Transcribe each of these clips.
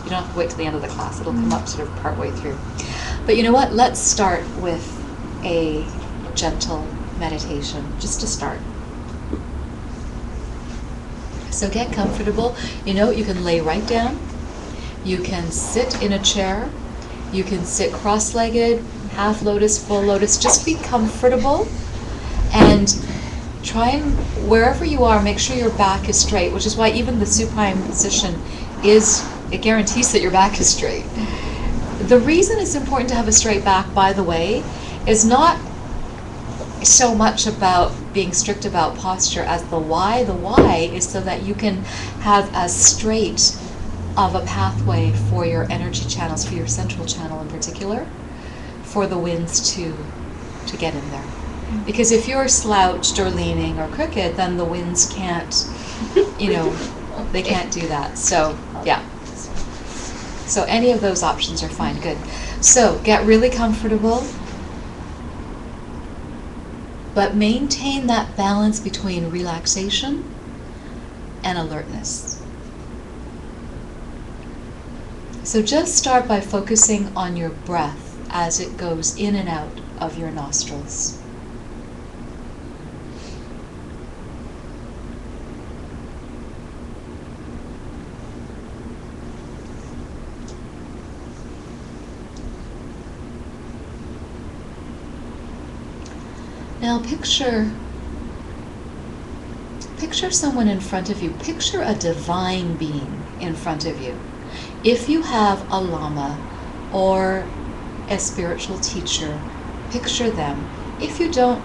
You don't have to wait till the end of the class. It'll come up sort of partway through. But you know what? Let's start with a gentle meditation, just to start. So get comfortable. You know, you can lay right down. You can sit in a chair. You can sit cross-legged, half lotus, full lotus. Just be comfortable and try and, wherever you are, make sure your back is straight, which is why even the supine position it guarantees that your back is straight. The reason it's important to have a straight back, by the way, is not so much about being strict about posture as the why. The why is so that you can have as straight of a pathway for your energy channels, for your central channel in particular, for the winds to get in there. Because if you're slouched or leaning or crooked, then the winds can't, they can't do that. So, yeah. So any of those options are fine. Good. So get really comfortable, but maintain that balance between relaxation and alertness. So just start by focusing on your breath as it goes in and out of your nostrils. Now picture someone in front of you. Picture a divine being in front of you. If you have a lama or a spiritual teacher, picture them. If you don't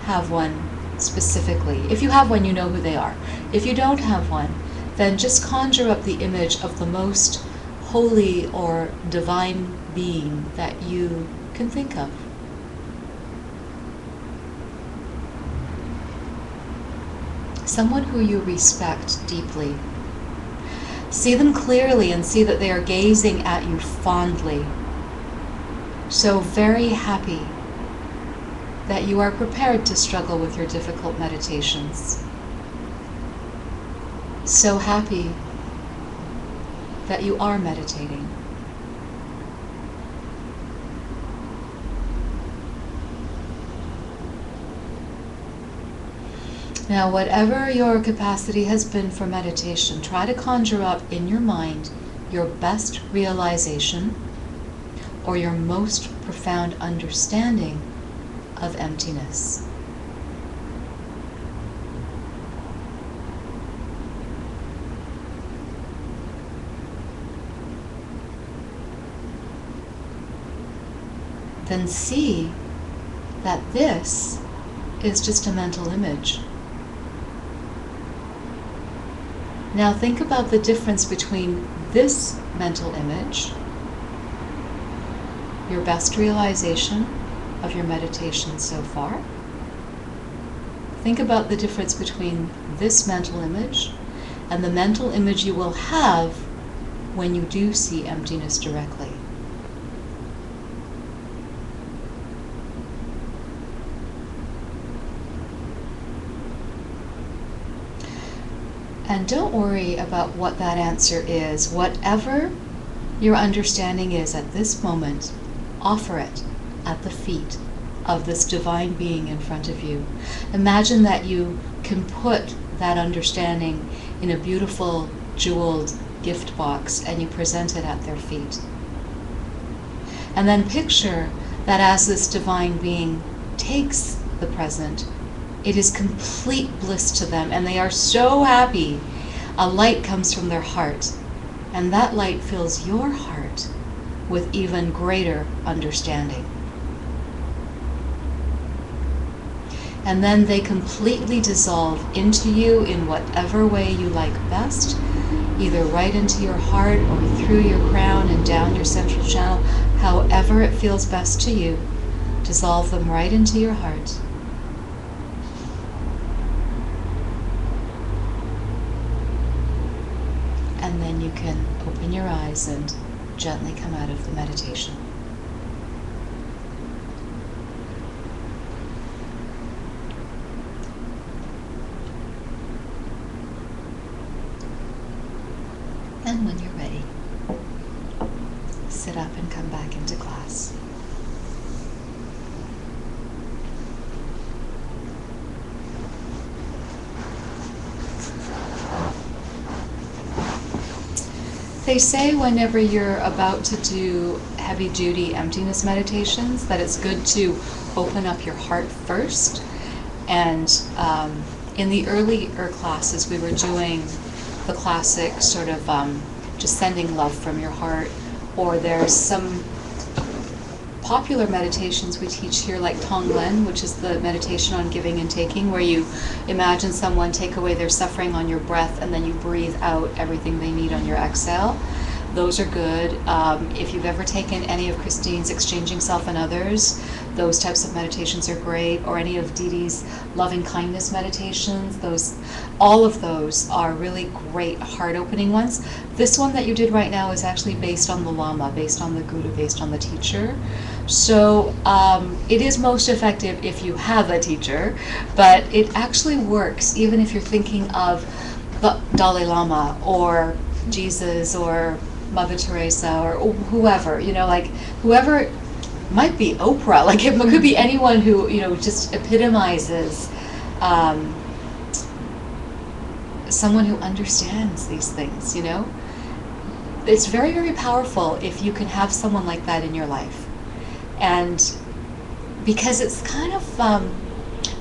have one specifically, if you have one, you know who they are. If you don't have one, then just conjure up the image of the most holy or divine being that you can think of. Someone who you respect deeply. See them clearly and see that they are gazing at you fondly. So very happy that you are prepared to struggle with your difficult meditations. So happy that you are meditating. Now, whatever your capacity has been for meditation, try to conjure up in your mind your best realization or your most profound understanding of emptiness. Then see that this is just a mental image. Now think about the difference between this mental image, your best realization of your meditation so far. Think about the difference between this mental image and the mental image you will have when you do see emptiness directly. And don't worry about what that answer is. Whatever your understanding is at this moment, offer it at the feet of this divine being in front of you. Imagine that you can put that understanding in a beautiful jeweled gift box and you present it at their feet. And then picture that as this divine being takes the present, it is complete bliss to them, and they are so happy. A light comes from their heart, and that light fills your heart with even greater understanding. And then they completely dissolve into you in whatever way you like best, either right into your heart or through your crown and down your central channel, however it feels best to you. Dissolve them right into your heart. And then you can open your eyes and gently come out of the meditation. And when you're ready, sit up and come back into class. They say whenever you're about to do heavy-duty emptiness meditations that it's good to open up your heart first. And in the earlier classes, we were doing the classic sort of just sending love from your heart, or there's some popular meditations we teach here, like Tonglen, which is the meditation on giving and taking, where you imagine someone take away their suffering on your breath and then you breathe out everything they need on your exhale. Those are good. If you've ever taken any of Christine's Exchanging Self and Others, those types of meditations are great, or any of Dee Dee's loving kindness meditations. All of those are really great heart-opening ones. This one that you did right now is actually based on the Lama, based on the Guru, based on the teacher. So it is most effective if you have a teacher, but it actually works even if you're thinking of the Dalai Lama or Jesus or Mother Teresa or whoever, like whoever. Might be Oprah, like it could be anyone who, just epitomizes someone who understands these things, It's very, very powerful if you can have someone like that in your life. And because it's kind of,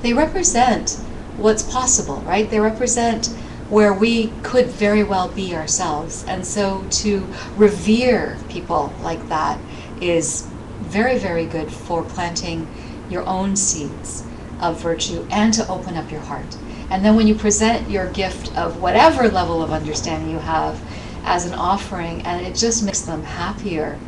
they represent what's possible, right? They represent where we could very well be ourselves. And so to revere people like that is very, very good for planting your own seeds of virtue and to open up your heart. And then when you present your gift of whatever level of understanding you have as an offering, and it just makes them happier,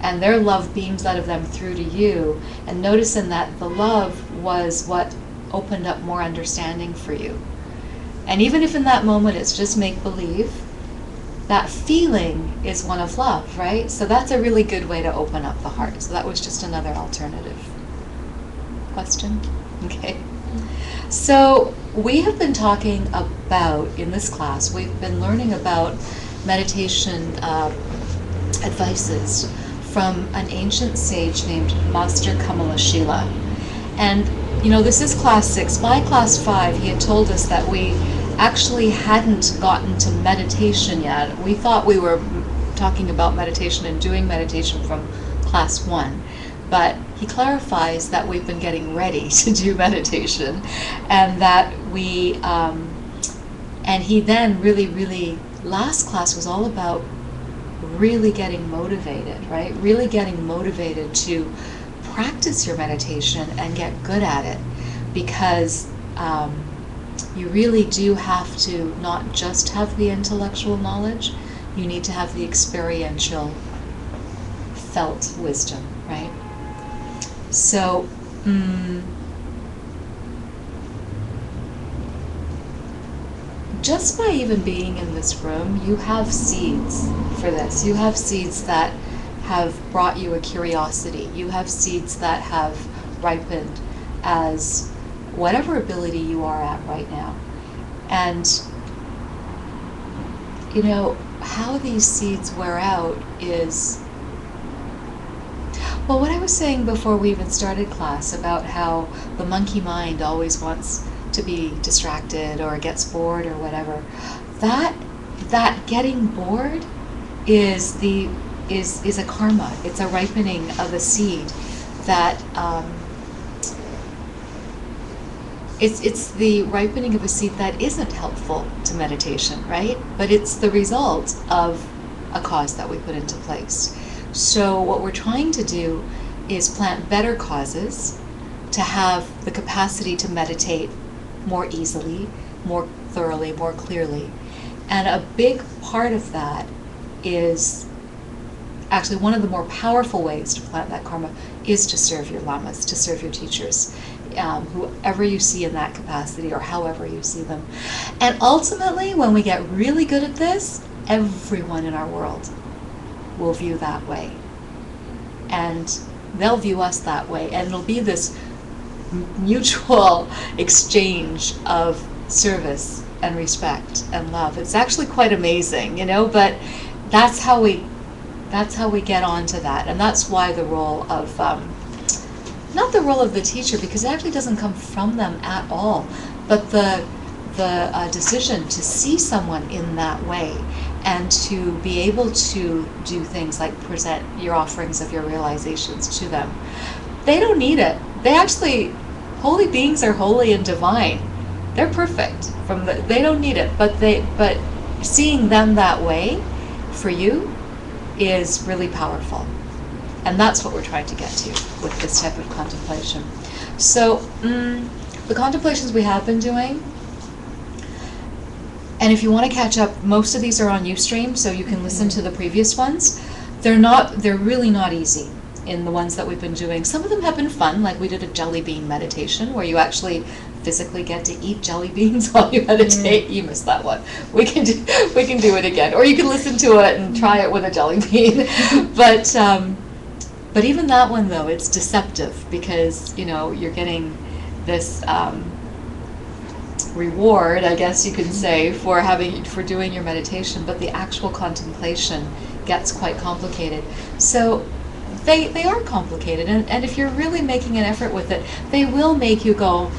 and their love beams out of them through to you, and noticing that the love was what opened up more understanding for you. And even if in that moment it's just make-believe, that feeling is one of love, right? So that's a really good way to open up the heart. So that was just another alternative. Question? Okay. So we have been talking about, in this class, we've been learning about meditation advices from an ancient sage named Master Kamalashila. And, this is class 6. By class 5, he had told us that we actually hadn't gotten to meditation yet. We thought we were talking about meditation and doing meditation from class 1, but he clarifies that we've been getting ready to do meditation, and that we, and he then really, last class was all about really getting motivated, right? Really getting motivated to practice your meditation and get good at it, because you really do have to not just have the intellectual knowledge, you need to have the experiential, felt wisdom, right? So, just by even being in this room, you have seeds for this. You have seeds that have brought you a curiosity. You have seeds that have ripened as whatever ability you are at right now. And, how these seeds wear out is, well, what I was saying before we even started class about how the monkey mind always wants to be distracted or gets bored or whatever, that getting bored is a karma. It's a ripening of a seed that it's the ripening of a seed that isn't helpful to meditation, right? But it's the result of a cause that we put into place. So what we're trying to do is plant better causes to have the capacity to meditate more easily, more thoroughly, more clearly. And a big part of that is actually one of the more powerful ways to plant that karma is to serve your lamas, to serve your teachers, whoever you see in that capacity or however you see them. And ultimately, when we get really good at this, everyone in our world will view that way. And they'll view us that way. And it'll be this mutual exchange of service and respect and love. It's actually quite amazing, but that's how we That's how we get onto that. And that's why the role of, not the role of the teacher, because it actually doesn't come from them at all, but the decision to see someone in that way and to be able to do things like present your offerings of your realizations to them. They don't need it. They actually, holy beings are holy and divine. They're perfect. They don't need it, but seeing them that way for you is really powerful. And that's what we're trying to get to with this type of contemplation. So the contemplations we have been doing, and if you want to catch up, most of these are on Ustream, so you can listen to the previous ones. They're really not easy in the ones that we've been doing. Some of them have been fun, like we did a jelly bean meditation where you actually physically get to eat jelly beans while you meditate. You missed that one. We can do it again, or you can listen to it and try it with a jelly bean. But even that one though, it's deceptive because you're getting this reward, I guess you could say, for doing your meditation, but the actual contemplation gets quite complicated. So they are complicated, and if you're really making an effort with it, they will make you go,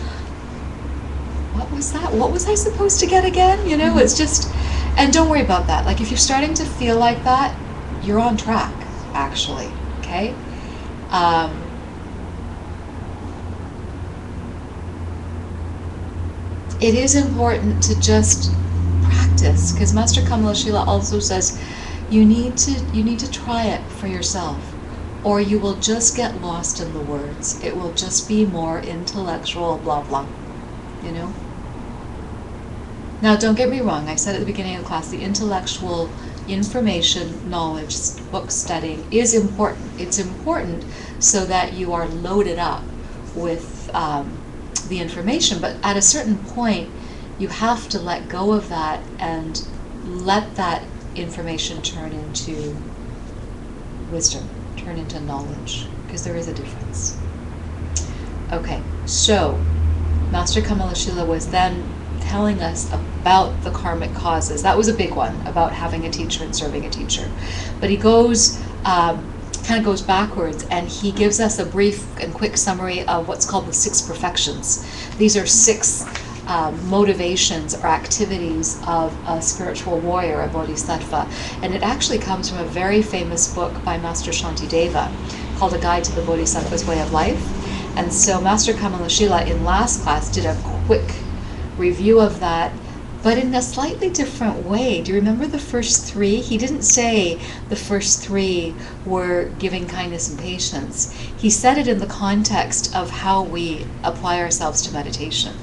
what was that? What was I supposed to get again? It's just, and don't worry about that. Like if you're starting to feel like that, you're on track, actually, okay? It is important to just practice, because Master Kamalashila also says you need to try it for yourself, or you will just get lost in the words. It will just be more intellectual blah blah, Now don't get me wrong, I said at the beginning of the class, the intellectual information, knowledge, book studying is important. It's important so that you are loaded up with the information, but at a certain point you have to let go of that and let that information turn into wisdom, turn into knowledge, because there is a difference. Okay, so Master Kamalashila was then telling us about the karmic causes. That was a big one, about having a teacher and serving a teacher. But he goes kind of goes backwards, and he gives us a brief and quick summary of what's called the 6 perfections. These are 6 motivations or activities of a spiritual warrior, a bodhisattva. And it actually comes from a very famous book by Master Shantideva called A Guide to the Bodhisattva's Way of Life. And so Master Kamalashila in last class did a quick review of that, but in a slightly different way. Do you remember the first 3? He didn't say the first 3 were giving kindness and patience. He said it in the context of how we apply ourselves to meditation.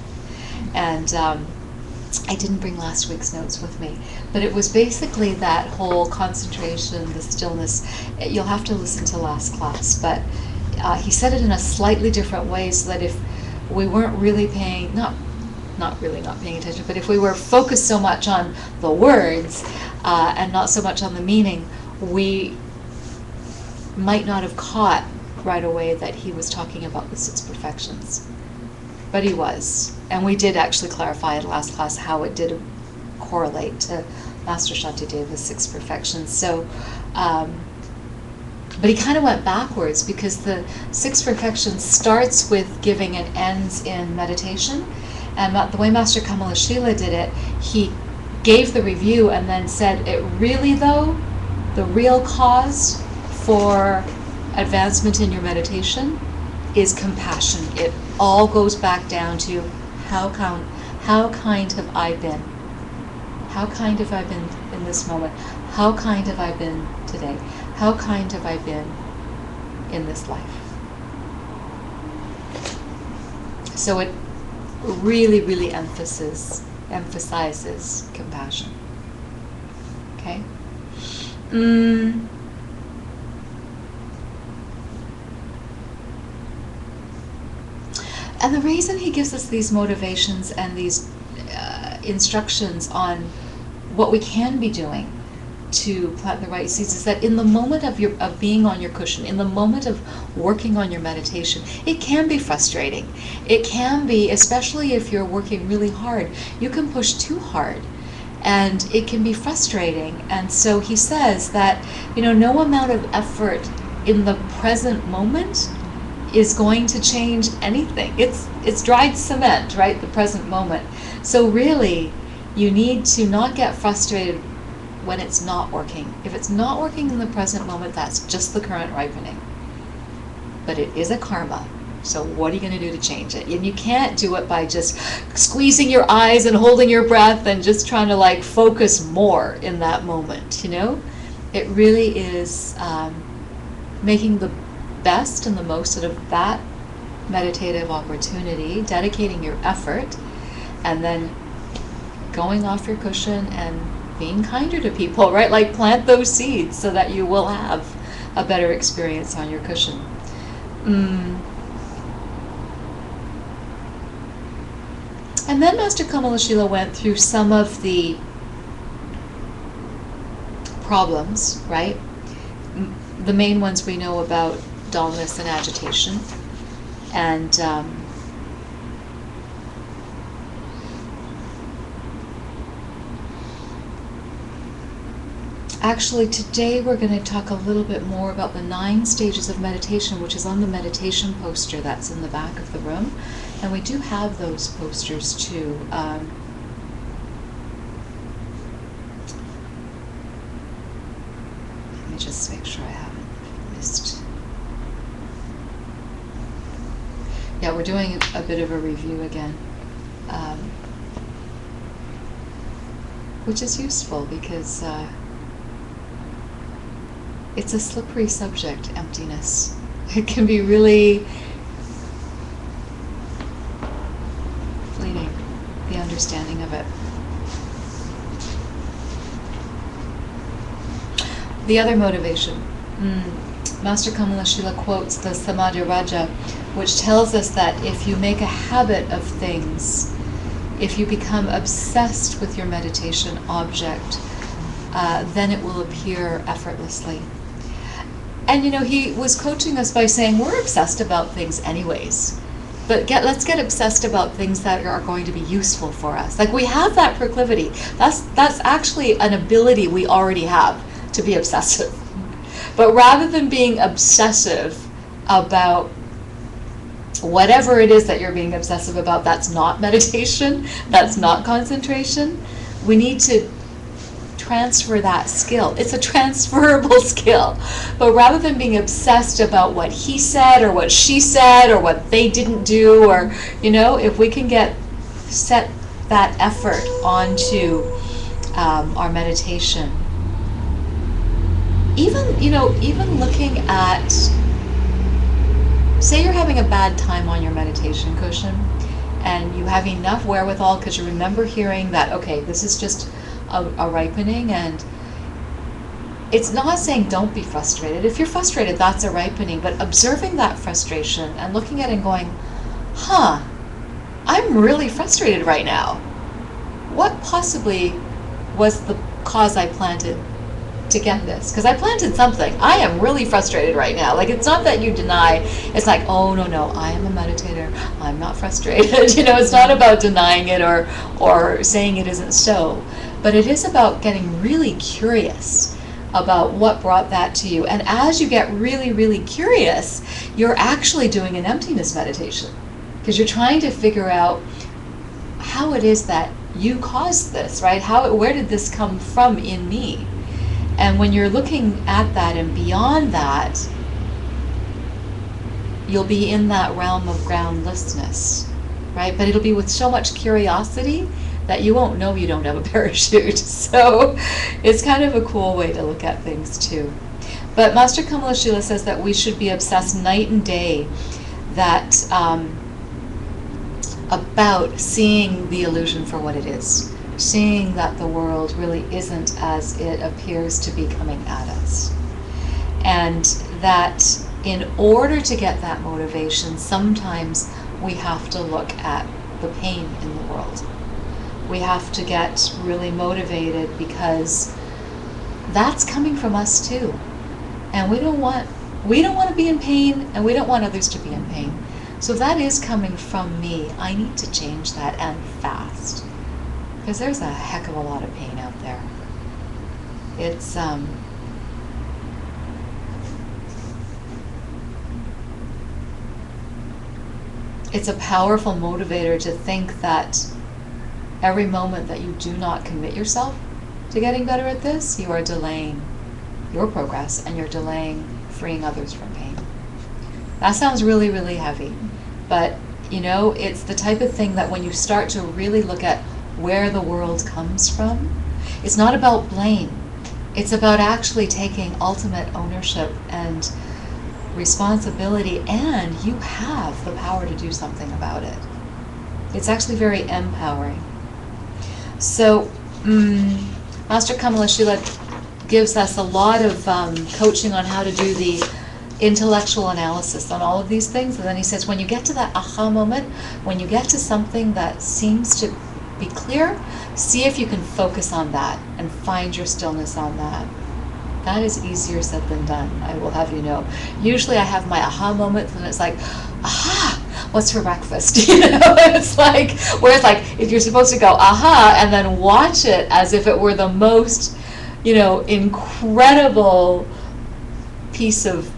And I didn't bring last week's notes with me, but it was basically that whole concentration, the stillness. You'll have to listen to last class, but he said it in a slightly different way, so that if we weren't really paying, not paying attention, but if we were focused so much on the words and not so much on the meaning, we might not have caught right away that he was talking about the 6 perfections. But he was. And we did actually clarify in last class how it did correlate to Master Shantideva's 6 perfections. So, but he kind of went backwards, because the 6 perfections starts with giving and ends in meditation. And the way Master Kamalashila did it, he gave the review and then said, it really though, the real cause for advancement in your meditation is compassion. It all goes back down to how kind have I been? How kind have I been in this moment? How kind have I been today? How kind have I been in this life? So it really, really emphasizes compassion. Okay? And the reason he gives us these motivations and these instructions on what we can be doing to plant the right seeds is that in the moment of being on your cushion, in the moment of working on your meditation, it can be frustrating. It can be, especially if you're working really hard, you can push too hard. and it can be frustrating. And so he says that, no amount of effort in the present moment is going to change anything. It's dried cement, right? The present moment. So really, you need to not get frustrated when it's not working. If it's not working in the present moment, that's just the current ripening. But it is a karma. So what are you going to do to change it? And you can't do it by just squeezing your eyes and holding your breath and just trying to focus more in that moment, It really is making the best and the most out of that meditative opportunity, dedicating your effort, and then going off your cushion and being kinder to people, right? Plant those seeds so that you will have a better experience on your cushion. And then Master Kamalashila went through some of the problems, right? The main ones we know about: dullness and agitation. And actually today we're going to talk a little bit more about the 9 stages of meditation, which is on the meditation poster that's in the back of the room. And we do have those posters too. Let me just make sure I haven't missed. Yeah, we're doing a bit of a review again, which is useful because it's a slippery subject, emptiness. It can be really fleeting, the understanding of it. The other motivation. Master Kamalashila quotes the Samadhi Raja, which tells us that if you make a habit of things, if you become obsessed with your meditation object, then it will appear effortlessly. And he was coaching us by saying we're obsessed about things anyways, but let's get obsessed about things that are going to be useful for us. We have that proclivity. That's actually an ability we already have, to be obsessive. But rather than being obsessive about whatever it is that you're being obsessive about, that's not meditation, that's not concentration, we need to transfer that skill. It's a transferable skill. But rather than being obsessed about what he said or what she said or what they didn't do, or, if we can set that effort onto our meditation, even looking at, say you're having a bad time on your meditation cushion and you have enough wherewithal because you remember hearing that, okay, this is just a ripening, and it's not saying don't be frustrated. If you're frustrated, that's a ripening, but observing that frustration and looking at it and going, I'm really frustrated right now. What possibly was the cause I planted to get this? Because I planted something. I am really frustrated right now. It's not that you deny. It's oh, no, I am a meditator. I'm not frustrated. It's not about denying it or saying it isn't so. But it is about getting really curious about what brought that to you. And as you get really, really curious, you're actually doing an emptiness meditation, because you're trying to figure out how it is that you caused this, right? Where did this come from in me? And when you're looking at that and beyond that, you'll be in that realm of groundlessness, right? But it'll be with so much curiosity that you won't know you don't have a parachute. So it's kind of a cool way to look at things too. But Master Kamalashila says that we should be obsessed night and day about seeing the illusion for what it is, seeing that the world really isn't as it appears to be coming at us. And that in order to get that motivation, sometimes we have to look at the pain in the world. We have to get really motivated because that's coming from us too. And we don't want to be in pain, and we don't want others to be in pain. So that is coming from me. I need to change that, and fast. Because there's a heck of a lot of pain out there. It's a powerful motivator to think that every moment that you do not commit yourself to getting better at this, you are delaying your progress and you're delaying freeing others from pain. That sounds really, really heavy, but it's the type of thing that when you start to really look at where the world comes from, it's not about blame. It's about actually taking ultimate ownership and responsibility, and you have the power to do something about it. It's actually very empowering. So Master Kamala Shila gives us a lot of coaching on how to do the intellectual analysis on all of these things, and then he says when you get to that aha moment, when you get to something that seems to be clear, see if you can focus on that and find your stillness on that. That is easier said than done, I will have you know. Usually I have my aha moments and it's like, aha, what's for breakfast? It's like, where it's like, if you're supposed to go aha and then watch it as if it were the most, incredible piece of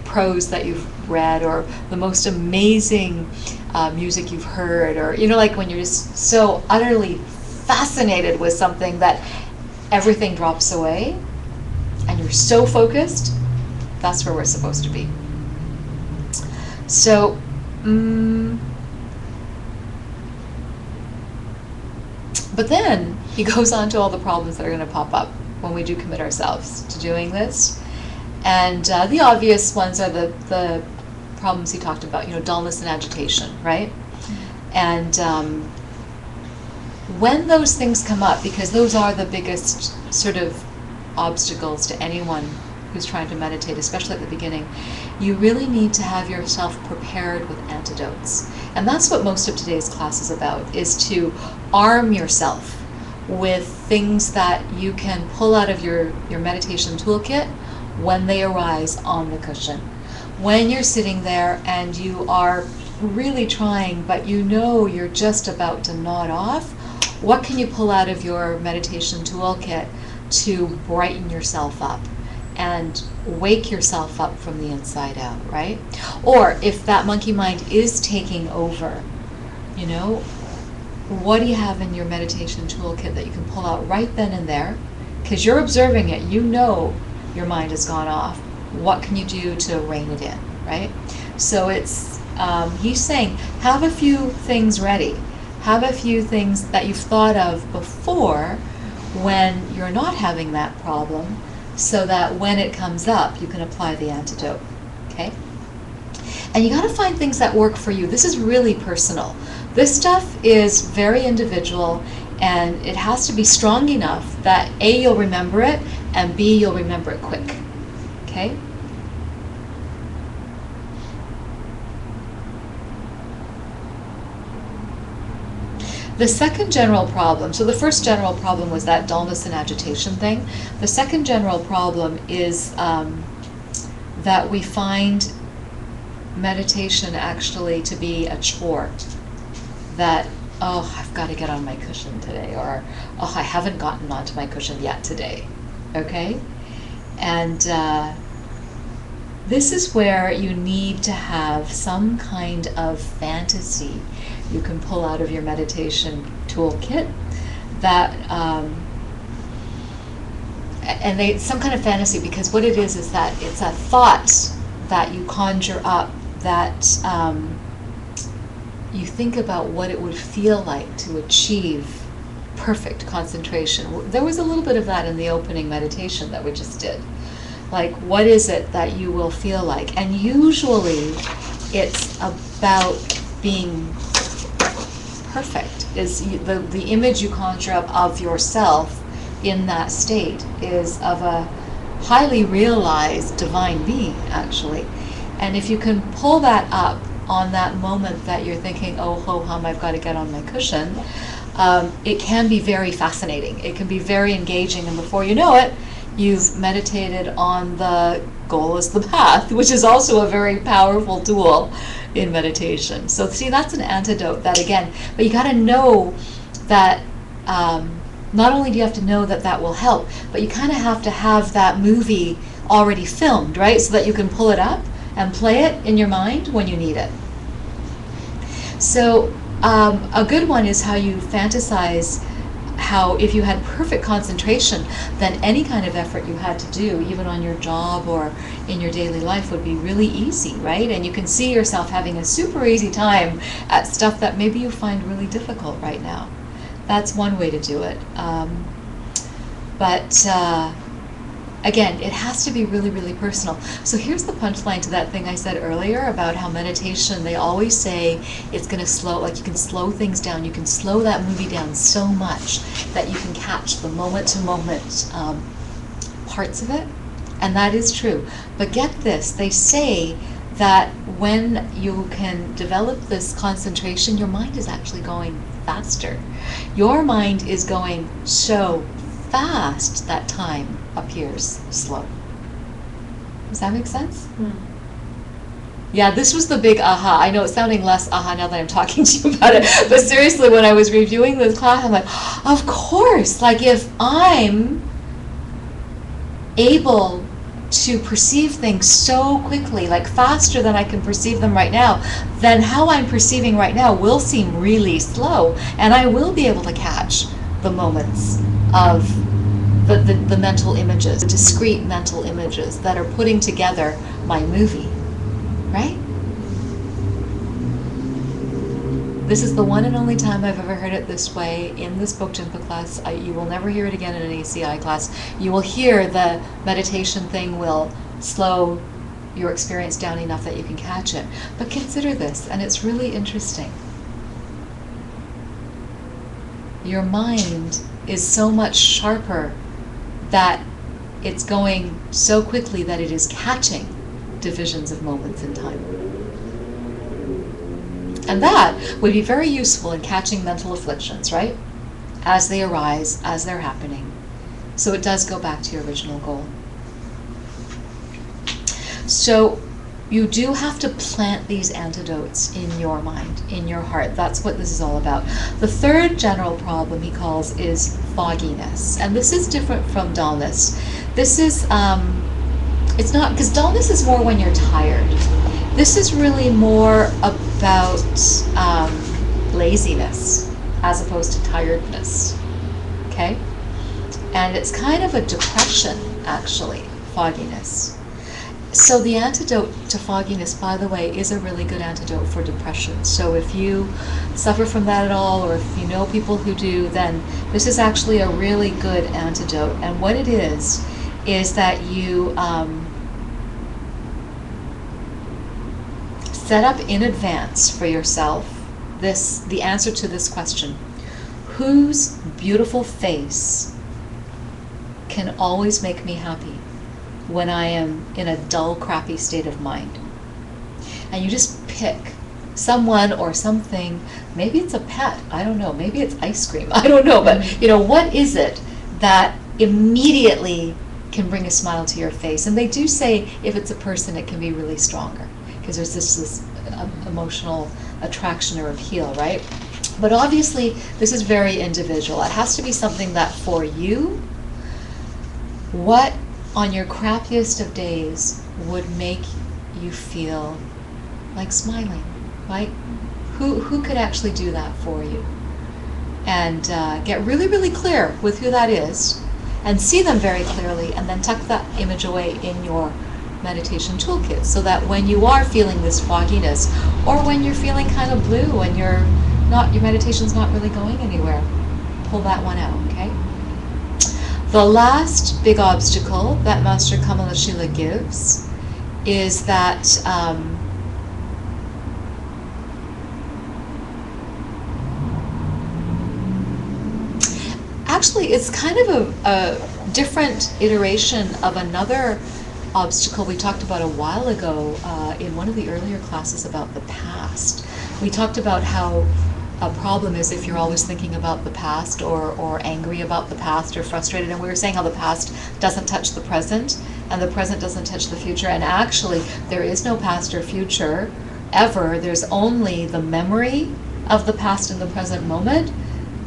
prose that you've read, or the most amazing music you've heard, or like when you're just so utterly fascinated with something that everything drops away and you're so focused, that's where we're supposed to be. So but then he goes on to all the problems that are going to pop up when we do commit ourselves to doing this. And the obvious ones are the problems he talked about, dullness and agitation, right? And when those things come up, because those are the biggest sort of obstacles to anyone who's trying to meditate, especially at the beginning, you really need to have yourself prepared with antidotes. And that's what most of today's class is about, is to arm yourself with things that you can pull out of your meditation toolkit when they arise on the cushion. When you're sitting there and you are really trying, but you're just about to nod off, what can you pull out of your meditation toolkit to brighten yourself up and wake yourself up from the inside out, right? Or if that monkey mind is taking over, what do you have in your meditation toolkit that you can pull out right then and there? Because you're observing it, your mind has gone off. What can you do to rein it in, right? So it's, he's saying, have a few things ready. Have a few things that you've thought of before when you're not having that problem, so that when it comes up, you can apply the antidote, okay? And you gotta find things that work for you. This is really personal. This stuff is very individual, and it has to be strong enough that A, you'll remember it, and B, you'll remember it quick, okay? The second general problem, so the first general problem was that dullness and agitation thing. The second general problem is that we find meditation actually to be a chore. That, oh, I've got to get on my cushion today, or, oh, I haven't gotten onto my cushion yet today, okay? And this is where you need to have some kind of fantasy you can pull out of your meditation toolkit that, some kind of fantasy, because what it is that it's a thought that you conjure up, that you think about what it would feel like to achieve perfect concentration. There was a little bit of that in the opening meditation that we just did. Like, what is it that you will feel like? And usually it's about being perfect. Is the image you conjure up of yourself in that state is of a highly realized divine being, actually. And if you can pull that up on that moment that you're thinking, oh ho hum, I've got to get on my cushion, it can be very fascinating. It can be very engaging, and before you know it, you've meditated on the goal is the path, which is also a very powerful tool in meditation. So see, that's an antidote, that again, but you got to know that not only do you have to know that that will help, but you kind of have to have that movie already filmed, right? So that you can pull it up and play it in your mind when you need it. So a good one is how you fantasize how if you had perfect concentration, then any kind of effort you had to do, even on your job or in your daily life, would be really easy, right? And you can see yourself having a super easy time at stuff that maybe you find really difficult right now. That's one way to do it. Again, it has to be really, really personal. So here's the punchline to that thing I said earlier about how meditation, they always say it's going to slow, like you can slow things down. You can slow that movie down so much that you can catch the moment-to-moment parts of it. And that is true. But get this, they say that when you can develop this concentration, your mind is actually going faster. Your mind is going so fast that time appears slow. Does that make sense? Yeah, this was the big aha. I know it's sounding less aha now that I'm talking to you about it, but seriously, when I was reviewing this class, I'm like, of course, like if I'm able to perceive things so quickly, like faster than I can perceive them right now, then how I'm perceiving right now will seem really slow, and I will be able to catch the moments of the mental images, the discrete mental images that are putting together my movie, right? This is the one and only time I've ever heard it this way in this Bok Jinpa class. You will never hear it again in an ACI class. You will hear the meditation thing will slow your experience down enough that you can catch it. But consider this, and it's really interesting. Your mind is so much sharper that it's going so quickly that it is catching divisions of moments in time. And that would be very useful in catching mental afflictions, right? As they arise, as they're happening. So it does go back to your original goal. So you do have to plant these antidotes in your mind, in your heart. That's what this is all about. The third general problem he calls is fogginess. And this is different from dullness. This is, it's not, because dullness is more when you're tired. This is really more about laziness as opposed to tiredness, okay? And it's kind of a depression, actually, fogginess. So the antidote to fogginess, by the way, is a really good antidote for depression. So if you suffer from that at all, or if you know people who do, then this is actually a really good antidote. And what it is that you set up in advance for yourself the answer to this question: whose beautiful face can always make me happy when I am in a dull, crappy state of mind? And you just pick someone or something. Maybe it's a pet, I don't know, maybe it's ice cream, I don't know, but you know, what is it that immediately can bring a smile to your face? And they do say if it's a person, it can be really stronger, because there's this emotional attraction or appeal, right? But obviously this is very individual. It has to be something that for you, what on your crappiest of days would make you feel like smiling, right? Who could actually do that for you? And get really, really clear with who that is, and see them very clearly, and then tuck that image away in your meditation toolkit, so that when you are feeling this fogginess, or when you're feeling kind of blue and your meditation's not really going anywhere, pull that one out, okay? The last big obstacle that Master Kamala Shila gives is that actually it's kind of a different iteration of another obstacle we talked about a while ago in one of the earlier classes about the past. We talked about how a problem is if you're always thinking about the past, or angry about the past, or frustrated, and we were saying how the past doesn't touch the present and the present doesn't touch the future, and actually there is no past or future ever. There's only the memory of the past and the present moment,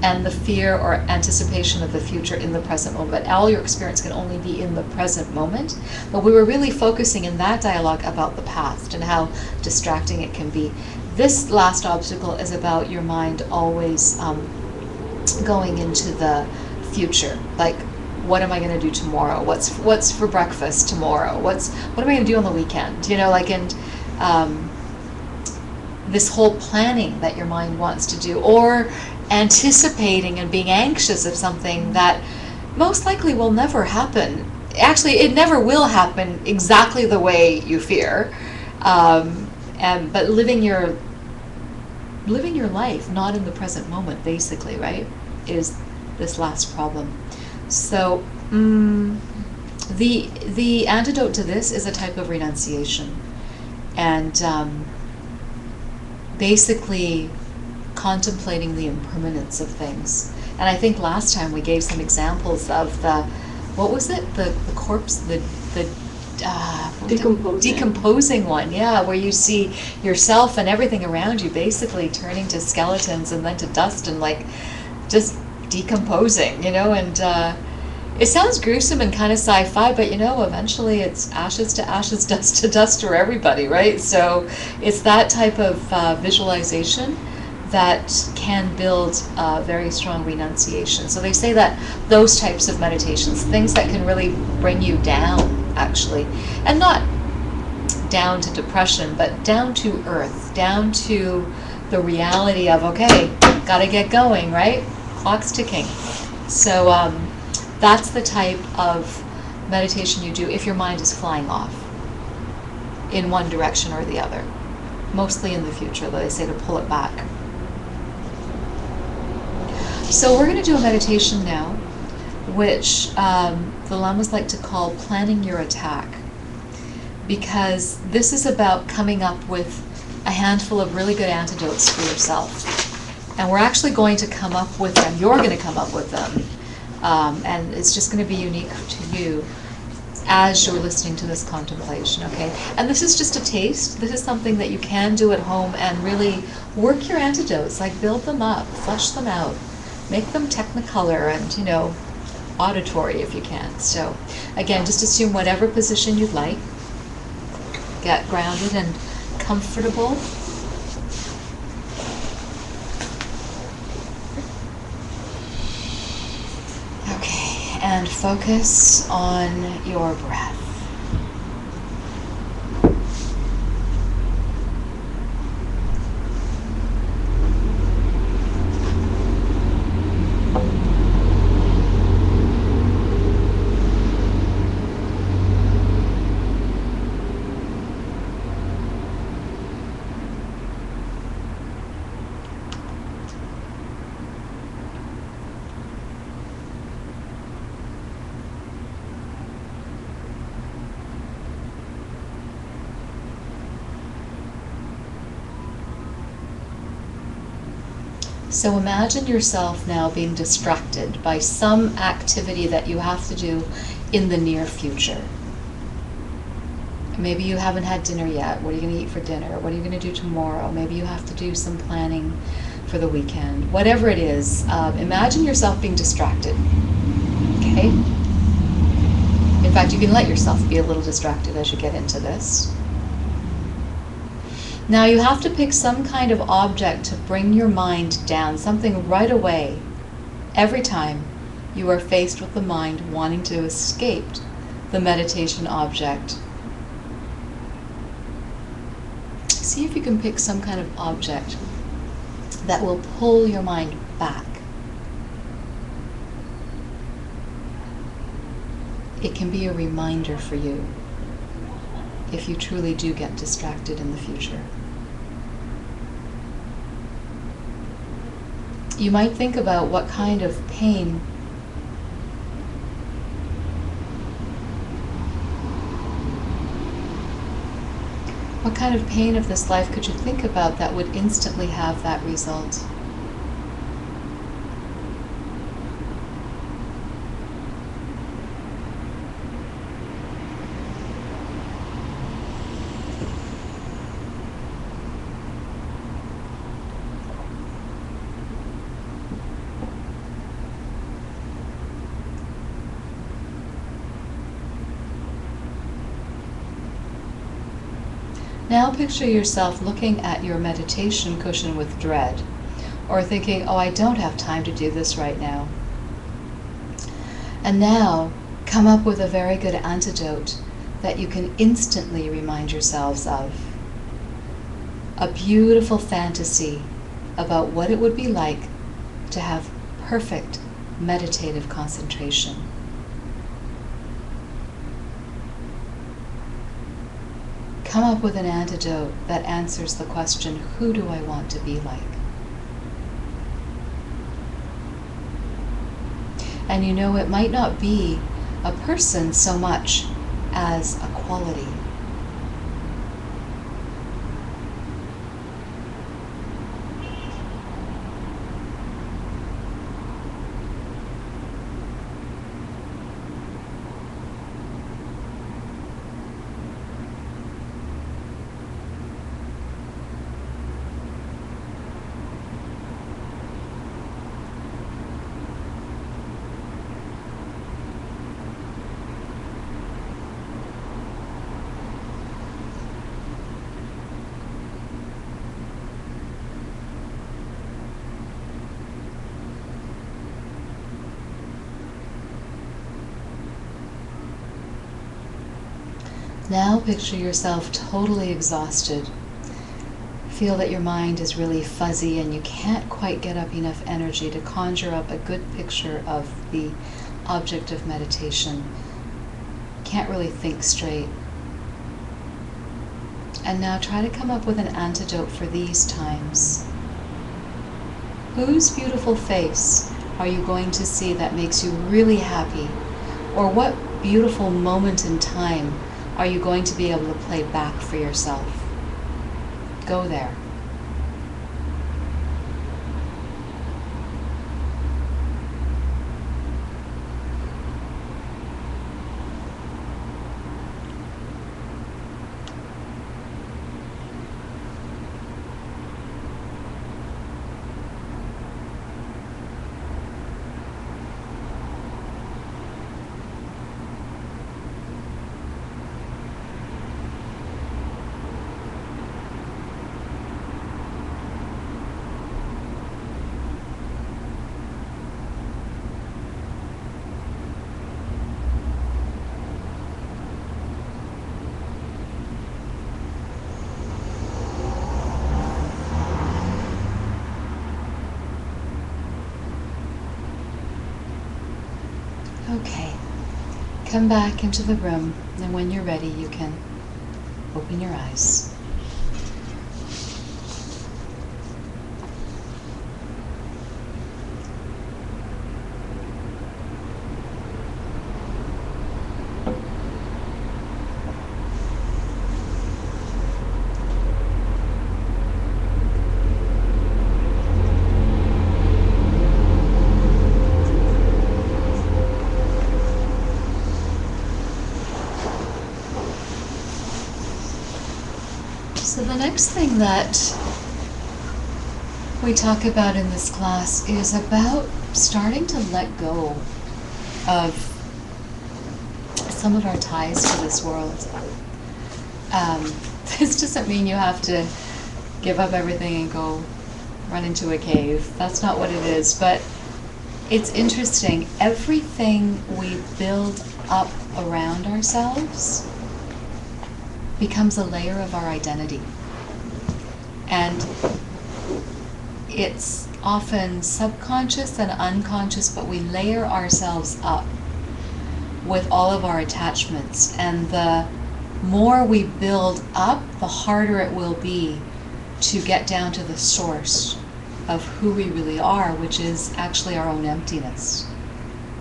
and the fear or anticipation of the future in the present moment. All your experience can only be in the present moment. But we were really focusing in that dialogue about the past and how distracting it can be. This last obstacle is about your mind always going into the future. Like, what am I going to do tomorrow? What's for breakfast tomorrow? What am I going to do on the weekend? You know, like, and this whole planning that your mind wants to do, or anticipating and being anxious of something that most likely will never happen. Actually, it never will happen exactly the way you fear. But living your life not in the present moment, basically, right, is this last problem. So the antidote to this is a type of renunciation, and basically contemplating the impermanence of things. And I think last time we gave some examples of the, what was it? The corpse, the decomposing one, yeah, where you see yourself and everything around you basically turning to skeletons and then to dust and like just decomposing, you know, and it sounds gruesome and kind of sci-fi, but you know, eventually it's ashes to ashes, dust to dust for everybody, right? So it's that type of visualization that can build very strong renunciation. So they say that those types of meditations, things that can really bring you down, actually, and not down to depression, but down to earth, down to the reality of, okay, gotta get going, right? Clock's ticking. So that's the type of meditation you do if your mind is flying off in one direction or the other, mostly in the future, though they say to pull it back. So we're going to do a meditation now, which the Lamas like to call planning your attack, because this is about coming up with a handful of really good antidotes for yourself. And we're actually going to come up with them. You're going to come up with them. And it's just going to be unique to you as you're listening to this contemplation, okay? And this is just a taste. This is something that you can do at home and really work your antidotes, like build them up, flesh them out. Make them technicolor and, you know, auditory if you can. So, again, just assume whatever position you'd like. Get grounded and comfortable. Okay, and focus on your breath. So imagine yourself now being distracted by some activity that you have to do in the near future. Maybe you haven't had dinner yet. What are you going to eat for dinner? What are you going to do tomorrow? Maybe you have to do some planning for the weekend. Whatever it is, imagine yourself being distracted. Okay? In fact, you can let yourself be a little distracted as you get into this. Now you have to pick some kind of object to bring your mind down, something right away, every time you are faced with the mind wanting to escape the meditation object. See if you can pick some kind of object that will pull your mind back. It can be a reminder for you if you truly do get distracted in the future. You might think about what kind of pain of this life could you think about that would instantly have that result? Now picture yourself looking at your meditation cushion with dread, or thinking, oh, I don't have time to do this right now. And now come up with a very good antidote that you can instantly remind yourselves of. A beautiful fantasy about what it would be like to have perfect meditative concentration. Come up with an antidote that answers the question, who do I want to be like? And you know, it might not be a person so much as a quality. Now picture yourself totally exhausted. Feel that your mind is really fuzzy and you can't quite get up enough energy to conjure up a good picture of the object of meditation. Can't really think straight. And now try to come up with an antidote for these times. Whose beautiful face are you going to see that makes you really happy? Or what beautiful moment in time are you going to be able to play back for yourself? Go there. Okay, come back into the room, and when you're ready, you can open your eyes. So the next thing that we talk about in this class is about starting to let go of some of our ties to this world. This doesn't mean you have to give up everything and go run into a cave. That's not what it is. But it's interesting. Everything we build up around ourselves becomes a layer of our identity. And it's often subconscious and unconscious, but we layer ourselves up with all of our attachments. And the more we build up, the harder it will be to get down to the source of who we really are, which is actually our own emptiness.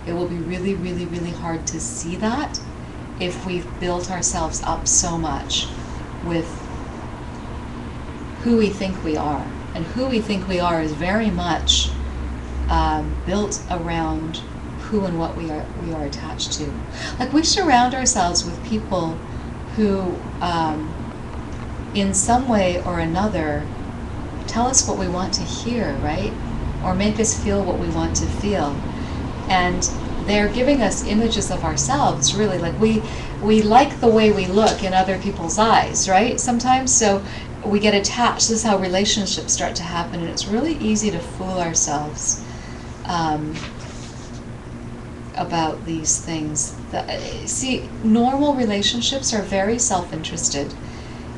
It will be really, really, really hard to see that if we've built ourselves up so much with who we think we are. And who we think we are is very much built around who and what we are attached to. Like, we surround ourselves with people who, in some way or another, tell us what we want to hear, right? Or make us feel what we want to feel. And they're giving us images of ourselves, really. Like we like the way we look in other people's eyes, right? Sometimes, so we get attached. This is how relationships start to happen, and it's really easy to fool ourselves about these things. See, normal relationships are very self-interested.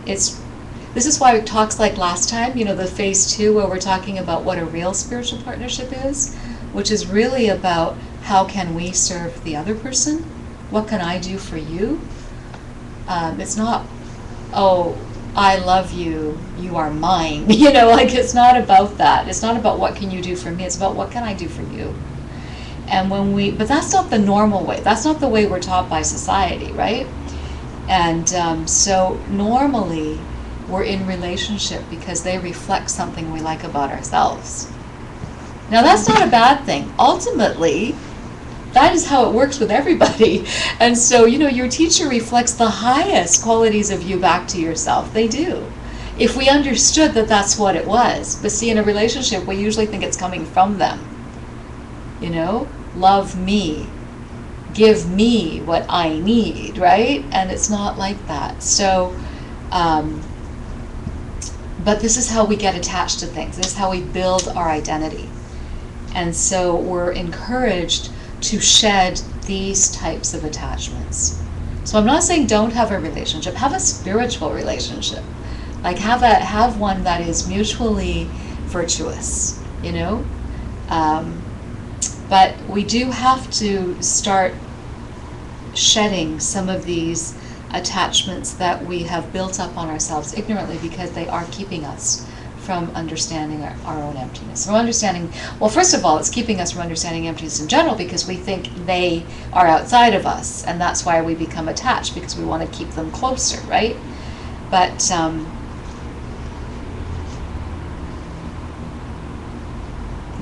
This is why talks like last time, the phase 2 where we're talking about what a real spiritual partnership is, which is really about how can we serve the other person? What can I do for you? It's not, oh, I love you, you are mine. Like it's not about that. It's not about what can you do for me. It's about what can I do for you? And but that's not the normal way. That's not the way we're taught by society, right? And so normally we're in relationship because they reflect something we like about ourselves. Now that's not a bad thing. Ultimately, that is how it works with everybody. And so, your teacher reflects the highest qualities of you back to yourself. They do. If we understood that that's what it was. But see, in a relationship, we usually think it's coming from them. Love me. Give me what I need, right? And it's not like that. So, but this is how we get attached to things. This is how we build our identity. And so we're encouraged to shed these types of attachments. So I'm not saying don't have a relationship. Have a spiritual relationship. Like have one that is mutually virtuous, But we do have to start shedding some of these attachments that we have built up on ourselves ignorantly because they are keeping us from understanding our own emptiness. Well, first of all, it's keeping us from understanding emptiness in general because we think they are outside of us, and that's why we become attached, because we want to keep them closer, right? But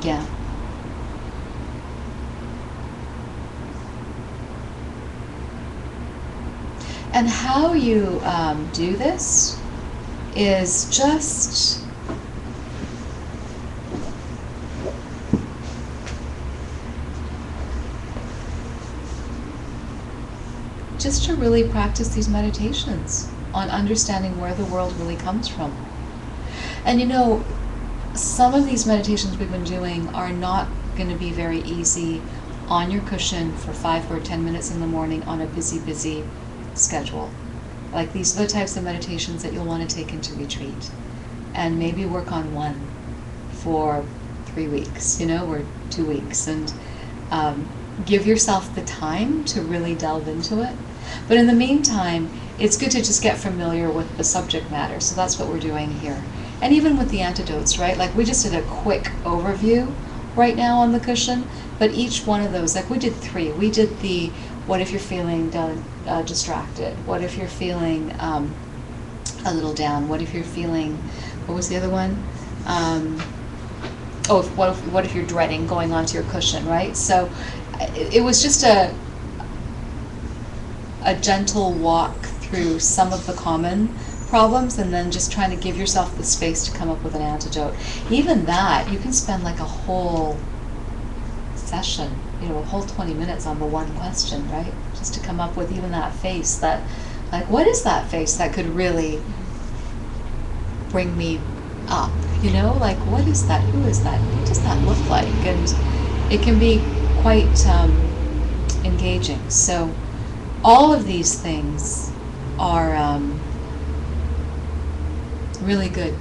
yeah. And how you do this is just to really practice these meditations on understanding where the world really comes from. And some of these meditations we've been doing are not going to be very easy on your cushion for 5 or 10 minutes in the morning on a busy schedule. Like these are the types of meditations that you'll want to take into retreat and maybe work on one for 3 weeks, or 2 weeks, and give yourself the time to really delve into it. But in the meantime, it's good to just get familiar with the subject matter. So that's what we're doing here. And even with the antidotes, right? Like we just did a quick overview right now on the cushion, but each one of those, like we did 3. We did the what if you're feeling distracted? What if you're feeling a little down? What if you're feeling, what was the other one? What if you're dreading going onto your cushion, right? So it was just a gentle walk through some of the common problems, and then just trying to give yourself the space to come up with an antidote. Even that, you can spend like a whole session, a whole 20 minutes on the one question, right? Just to come up with even that face that, like, what is that face that could really bring me up? Like, what is that? Who is that? What does that look like? And it can be quite engaging. So all of these things are really good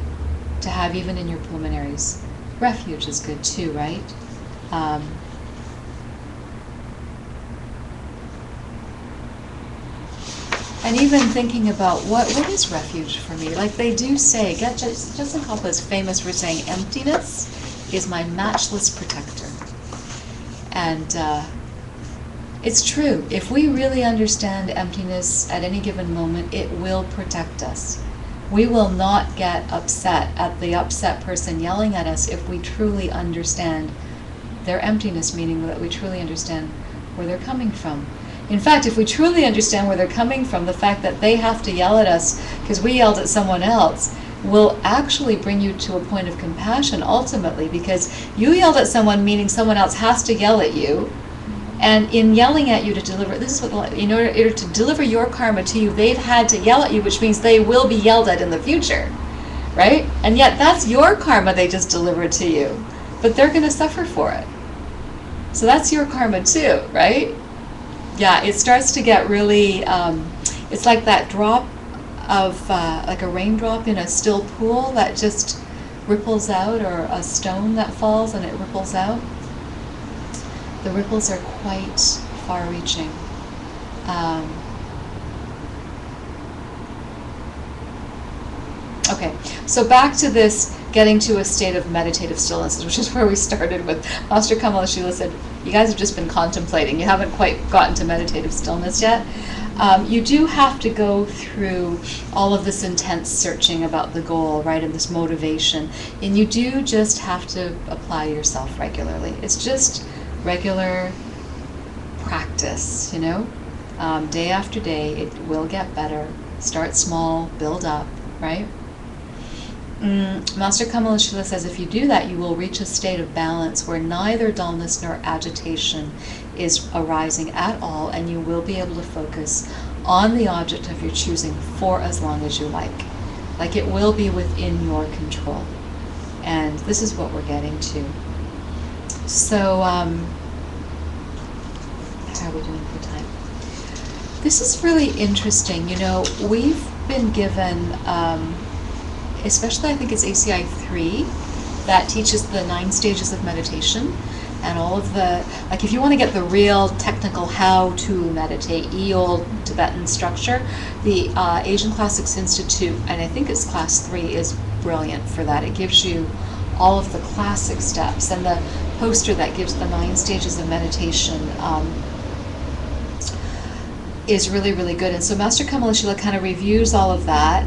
to have even in your preliminaries. Refuge is good too, right? And even thinking about what is refuge for me? Like they do say, Justin Kalpa is famous for saying, emptiness is my matchless protector. And it's true. If we really understand emptiness at any given moment, it will protect us. We will not get upset at the upset person yelling at us if we truly understand their emptiness, meaning that we truly understand where they're coming from. In fact, if we truly understand where they're coming from, the fact that they have to yell at us because we yelled at someone else will actually bring you to a point of compassion ultimately, because you yelled at someone, meaning someone else has to yell at you, And in yelling at you to deliver, this is what, in order to deliver your karma to you, they've had to yell at you, which means they will be yelled at in the future, right? And yet that's your karma they just delivered to you, but they're going to suffer for it. So that's your karma too, right? Yeah, it starts to get really, it's like that drop of, like a raindrop in a still pool that just ripples out, or a stone that falls and it ripples out. The ripples are quite far-reaching. Okay, so back to this getting to a state of meditative stillness, which is where we started with. Master Kamalashila said, you guys have just been contemplating. You haven't quite gotten to meditative stillness yet. You do have to go through all of this intense searching about the goal, right, and this motivation. And you do just have to apply yourself regularly. It's just regular practice, you know? Day after day, it will get better. Start small, build up, right? Master Kamalashila says if you do that, you will reach a state of balance where neither dullness nor agitation is arising at all, and you will be able to focus on the object of your choosing for as long as you like. Like, it will be within your control. And this is what we're getting to. So, how are we doing for time? This is really interesting. You know, we've been given, especially I think it's ACI 3, that teaches the 9 stages of meditation, and all of the, like, if you want to get the real technical how to meditate, old Tibetan structure, the Asian Classics Institute, and I think it's class 3, is brilliant for that. It gives you all of the classic steps, and the poster that gives the 9 stages of meditation is really, really good. And so Master Kamalashila kind of reviews all of that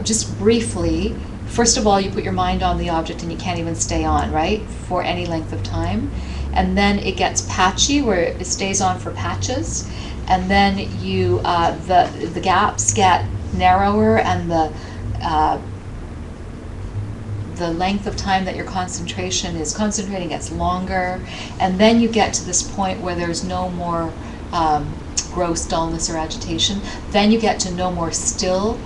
just briefly. First of all, you put your mind on the object and you can't even stay on, right, for any length of time. And then it gets patchy, where it stays on for patches. And then you, the gaps get narrower, and the length of time that your concentration is concentrating gets longer. And then you get to this point where there's no more gross dullness or agitation. Then you get to no more still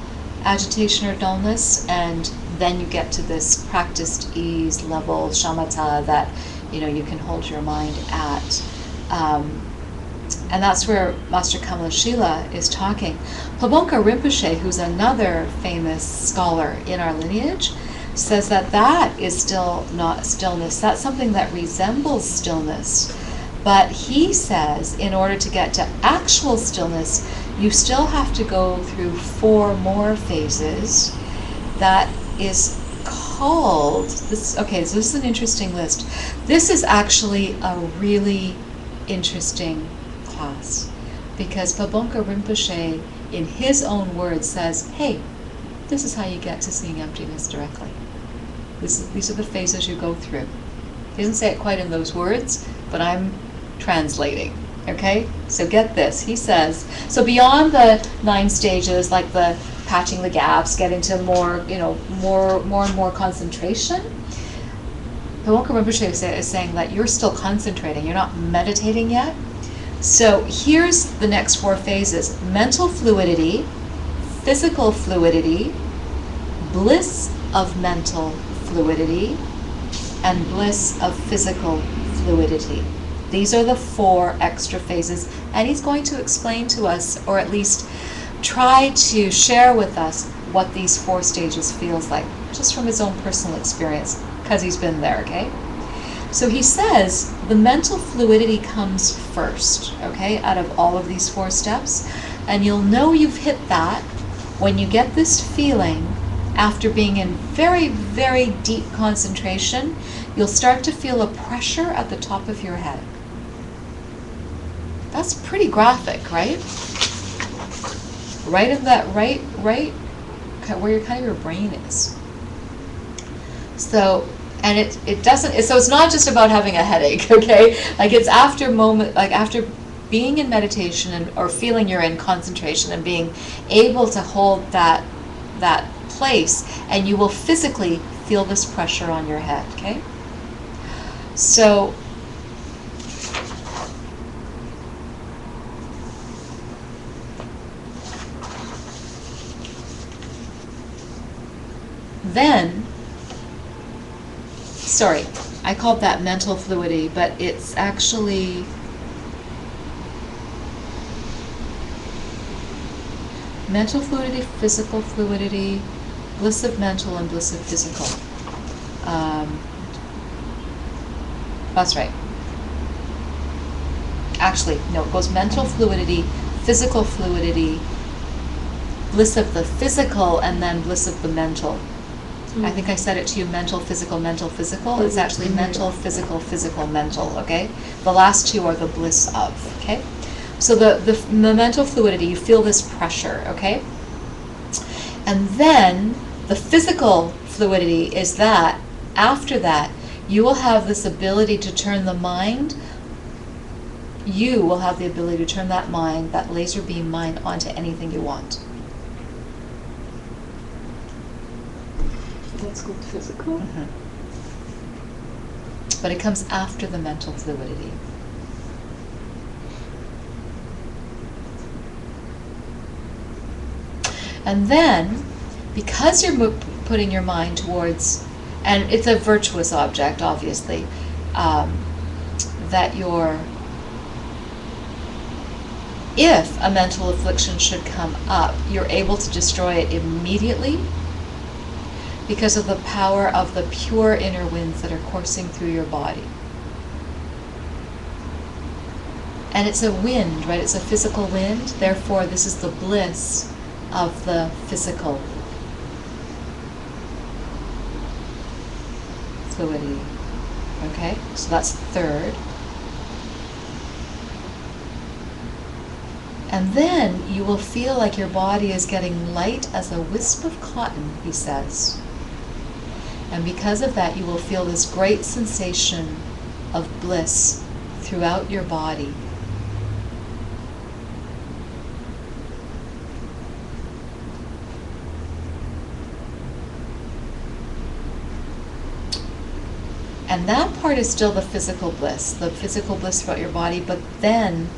agitation or dullness, and then you get to this practiced ease level, shamatha, that, you know, you can hold your mind at. And that's where Master Kamalashila is talking. Pabonka Rinpoche, who's another famous scholar in our lineage, says that that is still not stillness. That's something that resembles stillness. But he says in order to get to actual stillness, you still have to go through 4 more phases. That is called, this, okay, so this is an interesting list. This is actually a really interesting class, because Pabonka Rinpoche, in his own words, says, hey, this is how you get to seeing emptiness directly. These are the phases you go through. He doesn't say it quite in those words, but I'm translating, okay? So get this, he says, so beyond the 9 stages, like the patching the gaps, getting to more, you know, more and more concentration, Pabonka Rinpoche is saying that you're still concentrating, you're not meditating yet. So here's the next 4 phases: mental fluidity, physical fluidity, bliss of mental fluidity, and bliss of physical fluidity. These are the 4 extra phases, and he's going to explain to us, or at least try to share with us, what these 4 stages feels like, just from his own personal experience, because he's been there, okay? So he says the mental fluidity comes first, okay, out of all of these 4 steps, and you'll know you've hit that when you get this feeling after being in very, very deep concentration. You'll start to feel a pressure at the top of your head. That's pretty graphic, right? Right in that, right where your kind of your brain is. So, and it doesn't, so it's not just about having a headache, okay? Like, it's after after being in meditation or feeling you're in concentration and being able to hold that place, and you will physically feel this pressure on your head, okay? So Then, sorry, I called that mental fluidity, but it's actually mental fluidity, physical fluidity, bliss of mental and bliss of physical. That's right. Actually, no, it goes mental fluidity, physical fluidity, bliss of the physical, and then bliss of the mental. I think I said it to you, mental, physical, mental, physical. It's actually mental, physical, physical, mental, okay? The last two are the bliss of, okay? So the mental fluidity, you feel this pressure, okay? And then the physical fluidity is that, after that, you will have this ability to turn the mind, you will have the ability to turn that mind, that laser beam mind, onto anything you want. That's called physical? Mm-hmm. But it comes after the mental fluidity. And then, because you're putting your mind towards, and it's a virtuous object, obviously, that if a mental affliction should come up, you're able to destroy it immediately because of the power of the pure inner winds that are coursing through your body. And it's a wind, right? It's a physical wind. Therefore, this is the bliss of the physical fluidity. Okay? So that's third. And then you will feel like your body is getting light as a wisp of cotton, he says. And because of that, you will feel this great sensation of bliss throughout your body. And that part is still the physical bliss throughout your body, but then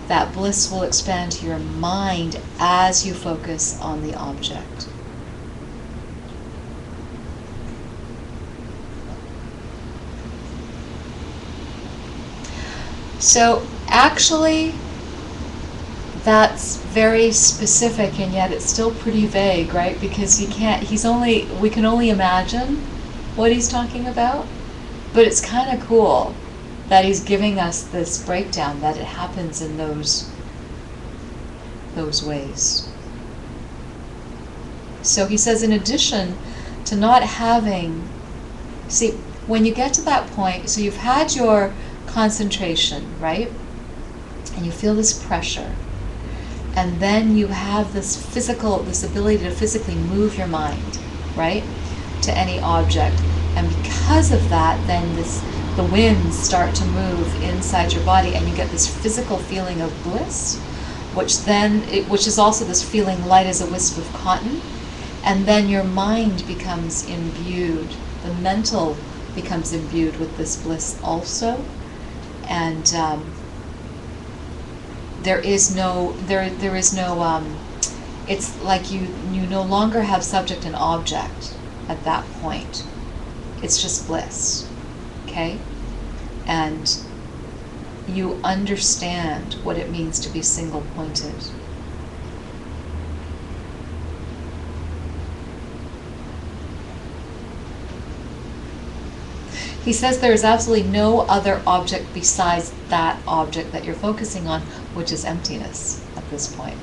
that bliss will expand to your mind as you focus on the object. So actually, that's very specific, and yet it's still pretty vague, right? Because we can only imagine what he's talking about, but it's kind of cool that he's giving us this breakdown, that it happens in those ways. So he says, in addition to not having, see, when you get to that point, so you've had your concentration, right? And you feel this pressure. And then you have this ability to physically move your mind, right? To any object. And because of that, then the winds start to move inside your body, and you get this physical feeling of bliss, which is also this feeling light as a wisp of cotton. And then your mind becomes imbued, the mental becomes imbued with this bliss also. And it's like you no longer have subject and object at that point. It's just bliss, okay? And you understand what it means to be single-pointed. He says there is absolutely no other object besides that object that you're focusing on, which is emptiness at this point.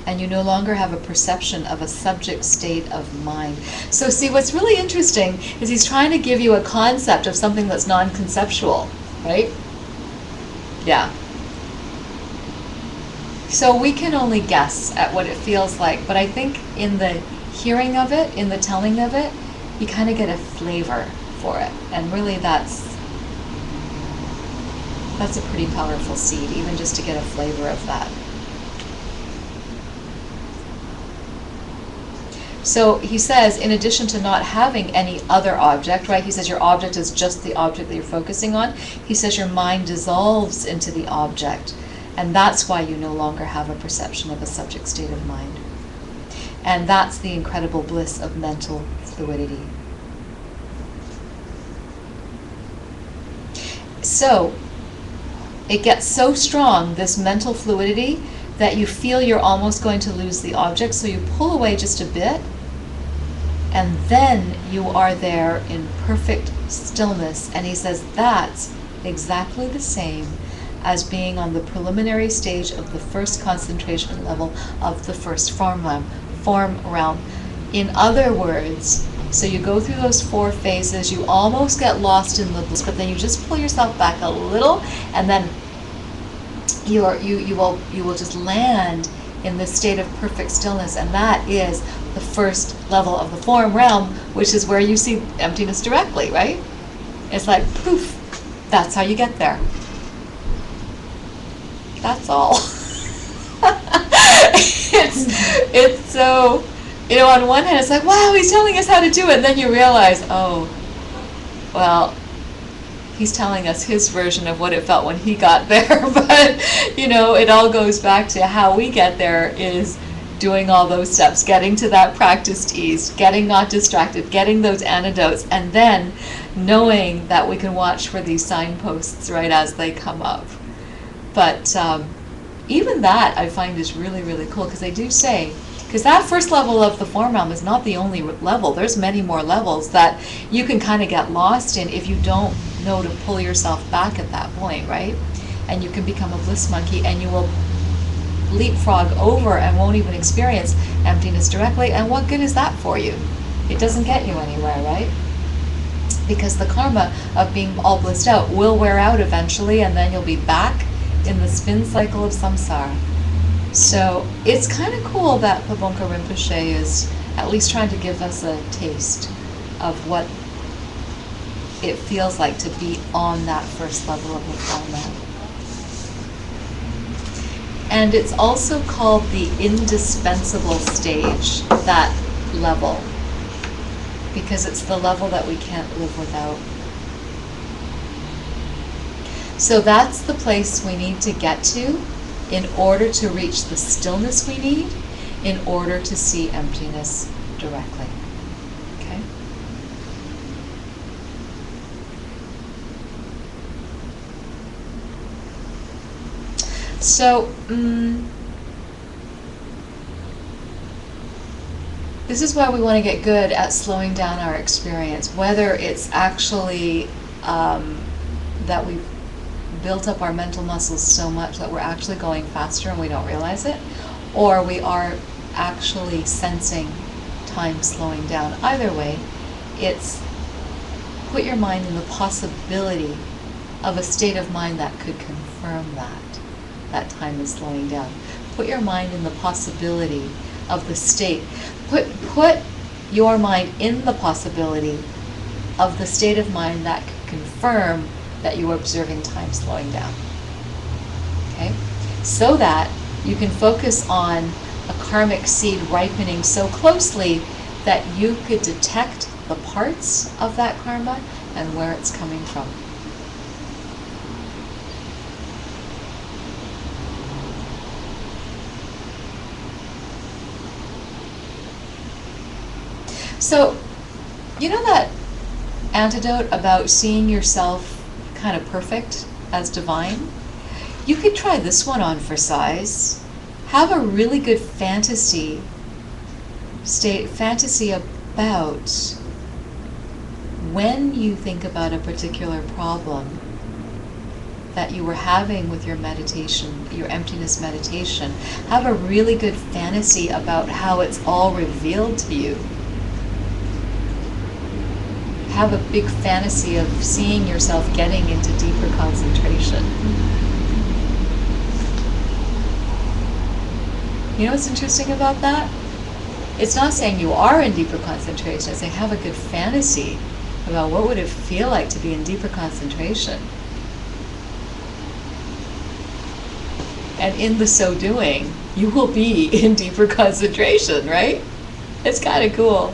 And you no longer have a perception of a subject state of mind. So see, what's really interesting is he's trying to give you a concept of something that's non-conceptual, right? Yeah. So we can only guess at what it feels like, but I think in the hearing of it, in the telling of it, you kind of get a flavor for it. And really that's a pretty powerful seed, even just to get a flavor of that. So he says, in addition to not having any other object, right? He says your object is just the object that you're focusing on. He says your mind dissolves into the object. And that's why you no longer have a perception of a subject state of mind. And that's the incredible bliss of mental fluidity. So, it gets so strong, this mental fluidity, that you feel you're almost going to lose the object, so you pull away just a bit, and then you are there in perfect stillness. And he says that's exactly the same as being on the preliminary stage of the first concentration level of the first form realm. In other words, so you go through those 4 phases, you almost get lost in the bliss, but then you just pull yourself back a little, and then you will just land in this state of perfect stillness, and that is the first level of the form realm, which is where you see emptiness directly, right? It's like poof, that's how you get there. That's all. it's so, on one hand it's like, wow, he's telling us how to do it, and then you realize, oh, well, he's telling us his version of what it felt when he got there. But it all goes back to how we get there is doing all those steps, getting to that practiced ease, getting not distracted, getting those antidotes, and then knowing that we can watch for these signposts right as they come up. But even that I find is really, really cool, because they do say, because that first level of the form realm is not the only level. There's many more levels that you can kind of get lost in if you don't know to pull yourself back at that point, right? And you can become a bliss monkey, and you will leapfrog over and won't even experience emptiness directly. And what good is that for you? It doesn't get you anywhere, right? Because the karma of being all blissed out will wear out eventually, and then you'll be back in the spin cycle of samsara. So it's kind of cool that Pabonka Rinpoche is at least trying to give us a taste of what it feels like to be on that first level of the format. And it's also called the indispensable stage, that level, because it's the level that we can't live without. So that's the place we need to get to in order to reach the stillness we need, in order to see emptiness directly. Okay? So, this is why we want to get good at slowing down our experience, whether it's actually that we've built up our mental muscles so much that we're actually going faster and we don't realize it, or we are actually sensing time slowing down. Either way, it's put your mind in the possibility of a state of mind that could confirm that time is slowing down. Put your mind in the possibility of the state. Put your mind in the possibility of the state of mind that could confirm that you are observing time slowing down. Okay? So that you can focus on a karmic seed ripening so closely that you could detect the parts of that karma and where it's coming from. So, you know that antidote about seeing yourself kind of perfect as divine? You could try this one on for size. Have a really good fantasy about when you think about a particular problem that you were having with your meditation, your emptiness meditation. Have a really good fantasy about how it's all revealed to you. Have a big fantasy of seeing yourself getting into deeper concentration. You know what's interesting about that? It's not saying you are in deeper concentration. It's saying have a good fantasy about what would it feel like to be in deeper concentration. And in the so doing, you will be in deeper concentration, right? It's kind of cool.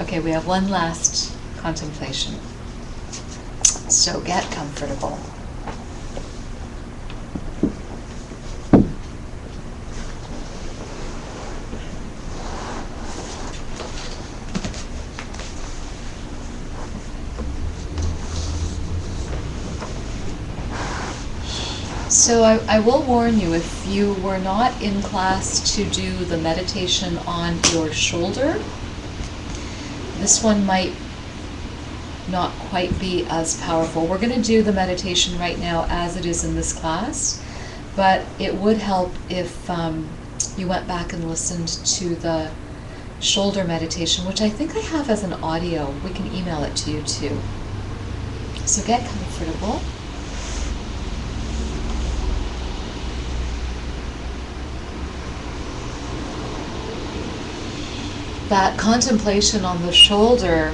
Okay, we have one last contemplation. So get comfortable. So I will warn you, if you were not in class to do the meditation on your shoulder, this one might not quite be as powerful. We're going to do the meditation right now as it is in this class, but it would help if you went back and listened to the shoulder meditation, which I think I have as an audio. We can email it to you too. So get comfortable. That contemplation on the shoulder,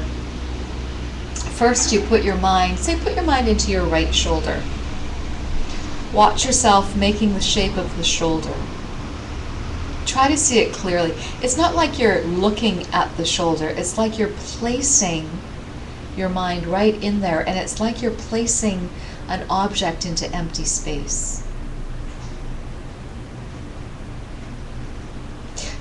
first you put your mind, put your mind into your right shoulder. Watch yourself making the shape of the shoulder. Try to see it clearly. It's not like you're looking at the shoulder, it's like you're placing your mind right in there, and it's like you're placing an object into empty space.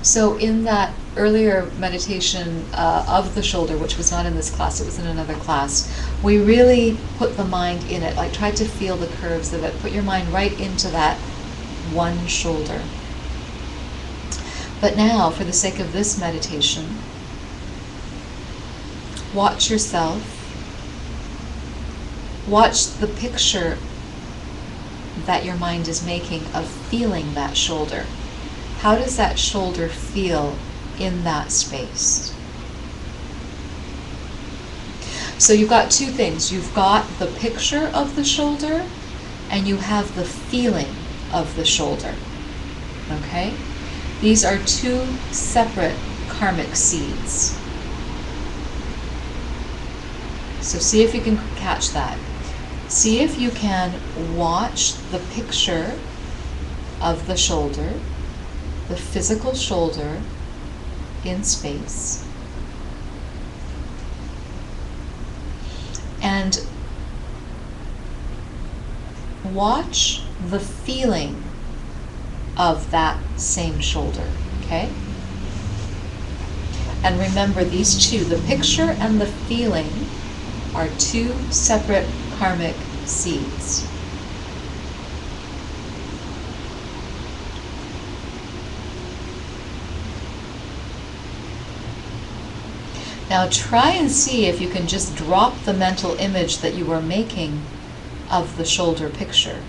So in that earlier meditation of the shoulder, which was not in this class, it was in another class, we really put the mind in it, like tried to feel the curves of it. Put your mind right into that one shoulder. But now, for the sake of this meditation, watch yourself. Watch the picture that your mind is making of feeling that shoulder. How does that shoulder feel in that space? So you've got two things. You've got the picture of the shoulder and you have the feeling of the shoulder. Okay? These are two separate karmic seeds. So see if you can catch that. See if you can watch the picture of the shoulder, the physical shoulder in space, and watch the feeling of that same shoulder, okay? And remember, these two, the picture and the feeling, are two separate karmic seeds. Now try and see if you can just drop the mental image that you were making of the shoulder picture.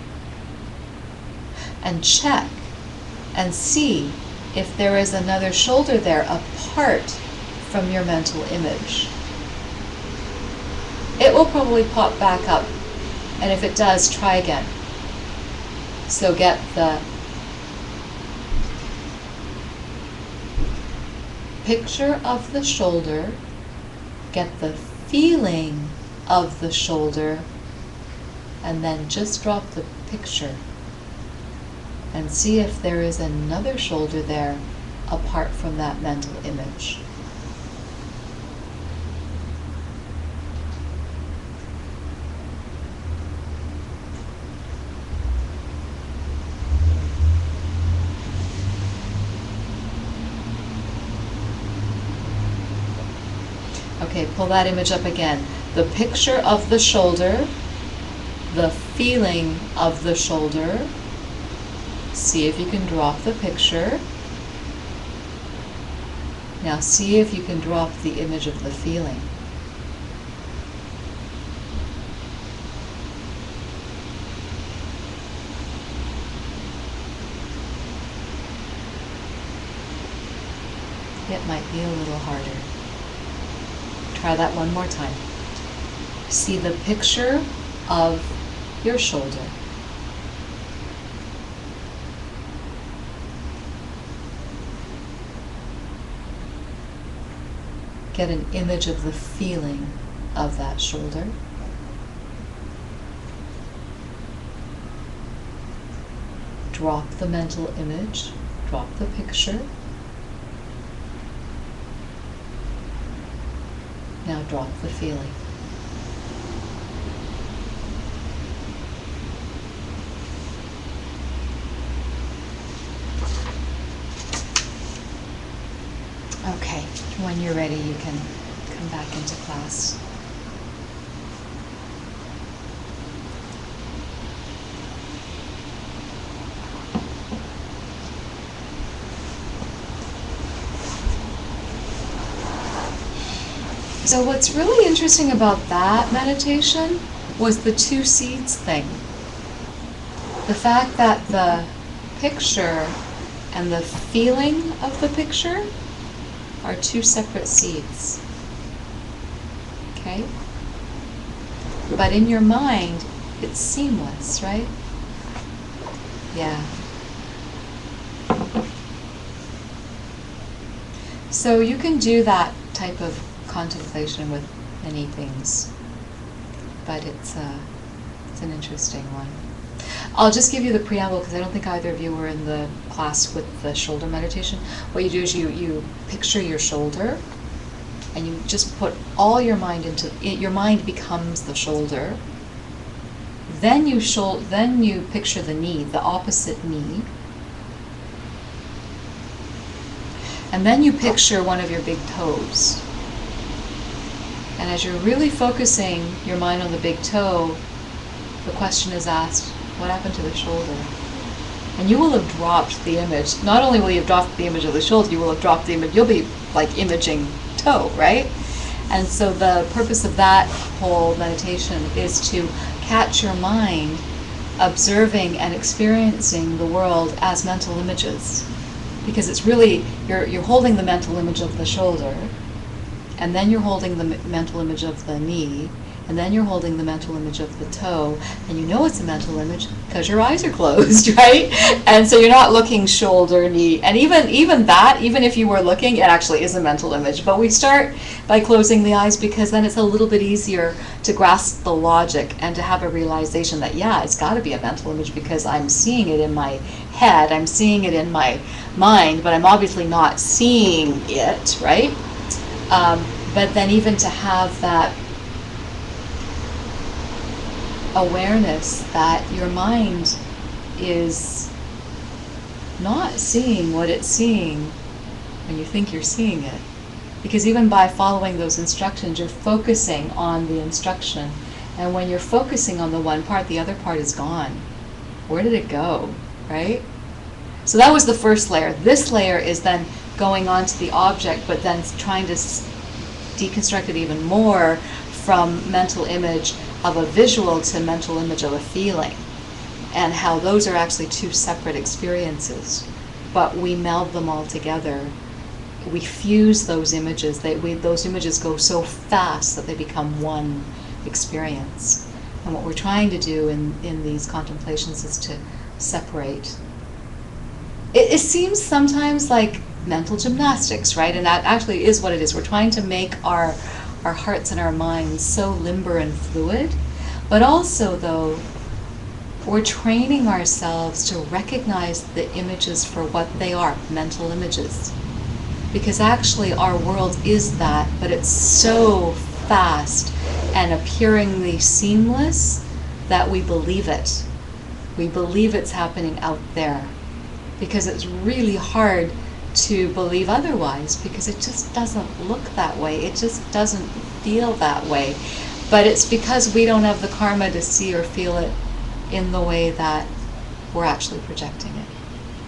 And check and see if there is another shoulder there apart from your mental image. It will probably pop back up, and if it does, try again. So get the picture of the shoulder, get the feeling of the shoulder, and then just drop the picture and see if there is another shoulder there apart from that mental image. Okay, pull that image up again. The picture of the shoulder, the feeling of the shoulder. See if you can drop the picture. Now see if you can drop the image of the feeling. It might be a little harder. Try that one more time. See the picture of your shoulder. Get an image of the feeling of that shoulder. Drop the mental image, drop the picture. Now drop the feeling. When you're ready, you can come back into class. So what's really interesting about that meditation was the two seeds thing. The fact that the picture and the feeling of the picture are two separate seeds. Okay? But in your mind, it's seamless, right? Yeah. So you can do that type of contemplation with many things, but it's an interesting one. I'll just give you the preamble because I don't think either of you were in the class with the shoulder meditation. What you do is you picture your shoulder, and you just put all your mind into it. Your mind becomes the shoulder. Then you picture the knee, the opposite knee. And then you picture one of your big toes. And as you're really focusing your mind on the big toe, the question is asked, what happened to the shoulder? And you will have dropped the image. Not only will you have dropped the image of the shoulder, you will have dropped the image. You'll be like imaging toe, right? And so the purpose of that whole meditation is to catch your mind observing and experiencing the world as mental images. Because it's really, you're holding the mental image of the shoulder, and then you're holding the mental image of the knee, and then you're holding the mental image of the toe, and you know it's a mental image because your eyes are closed, right? And so you're not looking shoulder, knee, and even that, even if you were looking, it actually is a mental image. But we start by closing the eyes because then it's a little bit easier to grasp the logic and to have a realization that, yeah, it's got to be a mental image because I'm seeing it in my head, I'm seeing it in my mind, but I'm obviously not seeing it, right? But then even to have that awareness that your mind is not seeing what it's seeing when you think you're seeing it. Because even by following those instructions, you're focusing on the instruction. And when you're focusing on the one part, the other part is gone. Where did it go, right? So that was the first layer. This layer is then going on to the object, but then trying to deconstruct it even more from mental image of a visual to mental image of a feeling, and how those are actually two separate experiences, but we meld them all together. We fuse those images. Those images go so fast that they become one experience. And what we're trying to do in these contemplations is to separate. It seems sometimes like mental gymnastics, right? And that actually is what it is. We're trying to make our hearts and our minds so limber and fluid, but also, though, we're training ourselves to recognize the images for what they are, mental images. Because actually our world is that, but it's so fast and appearingly seamless that we believe it. We believe it's happening out there. Because it's really hard to believe otherwise, because it just doesn't look that way. It just doesn't feel that way. But it's because we don't have the karma to see or feel it in the way that we're actually projecting it.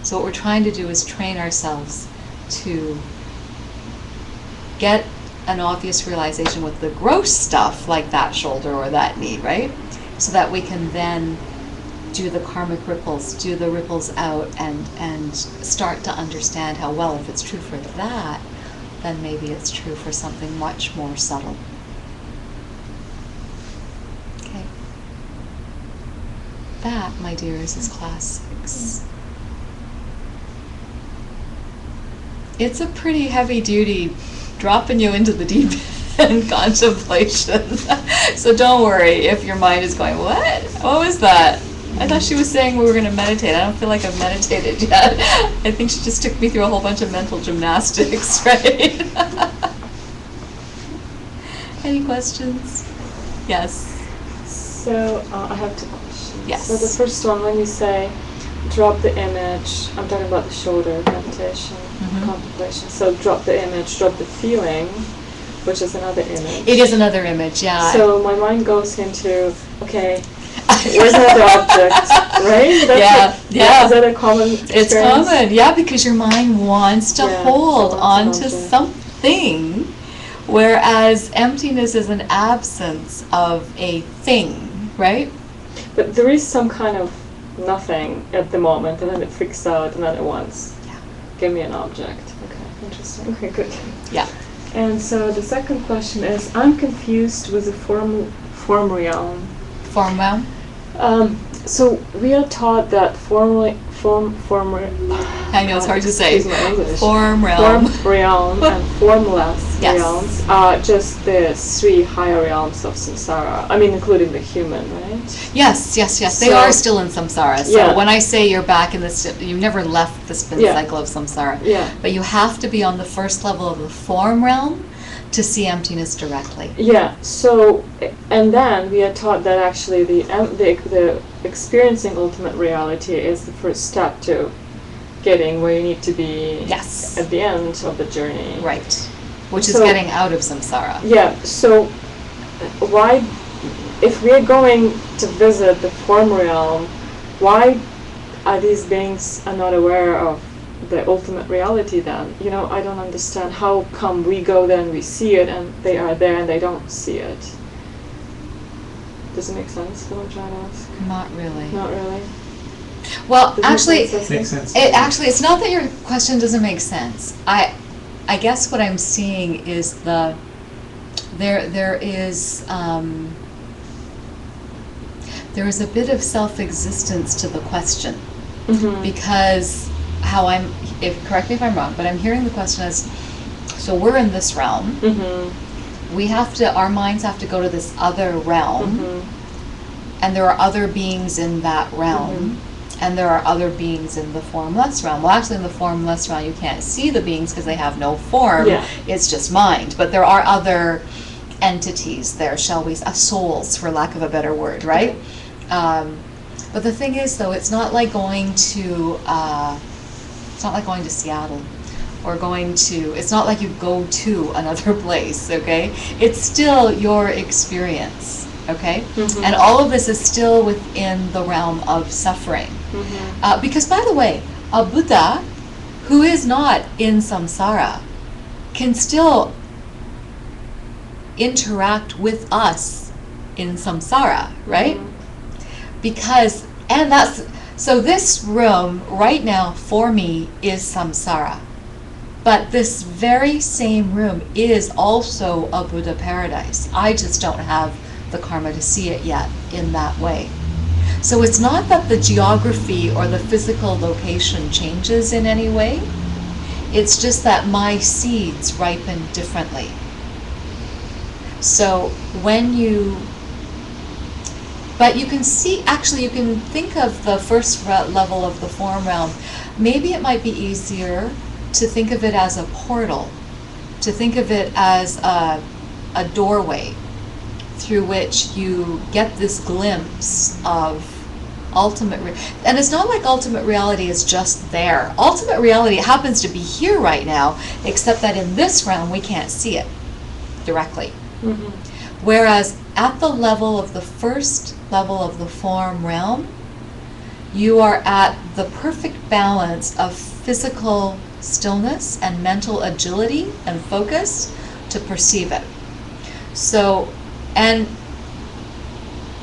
So what we're trying to do is train ourselves to get an obvious realization with the gross stuff, like that shoulder or that knee, right? So that we can then do the karmic ripples, do the ripples out, and start to understand how, well, if it's true for that, then maybe it's true for something much more subtle. Okay. That, my dears, is class 6. It's a pretty heavy duty, dropping you into the deep end contemplation. So don't worry if your mind is going, what? What was that? I thought she was saying we were going to meditate. I don't feel like I've meditated yet. I think she just took me through a whole bunch of mental gymnastics, right? Any questions? Yes. So I have 2 questions. Yes. So the first one, when you say drop the image. I'm talking about the shoulder meditation, contemplation. So drop the image, drop the feeling, which is another image. It is another image, yeah. So my mind goes into, okay, where's another object, right? Yeah. Is that a common experience? It's common, yeah, because your mind wants to hold onto object. something, whereas emptiness is an absence of a thing, right? But there is some kind of nothing at the moment, and then it freaks out, and then it wants, give me an object. Okay, interesting. Okay, good. Yeah. And so the second question is, I'm confused with the form realm. Form realm? So we are taught that I know, it's hard to say. Excuse my English. Form realm. Form realm and formless Yes. realms are just the 3 higher realms of samsara. I mean, including the human, right? Yes. They So- are still in samsara. So Yeah. when I say you're back in this, you never left the spin cycle of samsara. Yeah. But you have to be on the first level of the form realm to see emptiness directly. Yeah. So, and then we are taught that actually the experiencing ultimate reality is the first step to getting where you need to be. Yes. At the end of the journey. Right. Which is So- getting out of samsara. Yeah. So, why, if we're going to visit the form realm, why are these beings are not aware of the ultimate reality then? You know, I don't understand. How come we go there and we see it, and they are there and they don't see it? Does it make sense what I'm trying to ask? Not really. Not really. Well, Does it actually, make sense? Makes sense. it's not that your question doesn't make sense. I guess what I'm seeing is there is a bit of self-existence to the question, because correct me if I'm wrong, but I'm hearing the question as, so we're in this realm. Our minds have to go to this other realm, and there are other beings in that realm, and there are other beings in the formless realm. Well, actually in the formless realm you can't see the beings because they have no form. Yeah. It's just mind. But there are other entities there, shall we say, souls, for lack of a better word, right? But the thing is, though, it's not like going to Seattle, or it's not like you go to another place, okay? It's still your experience, okay? And all of this is still within the realm of suffering. Because, by the way, a Buddha who is not in samsara can still interact with us in samsara, right? So this room right now for me is samsara. But this very same room is also a Buddha paradise. I just don't have the karma to see it yet in that way. So it's not that the geography or the physical location changes in any way. It's just that my seeds ripen differently. So but you can see, actually you can think of the first level of the form realm. Maybe it might be easier to think of it as a portal, to think of it as a doorway through which you get this glimpse of ultimate and it's not like ultimate reality is just there. Ultimate reality happens to be here right now, except that in this realm we can't see it directly. Whereas at the level of the first level of the form realm, you are at the perfect balance of physical stillness and mental agility and focus to perceive it. So, and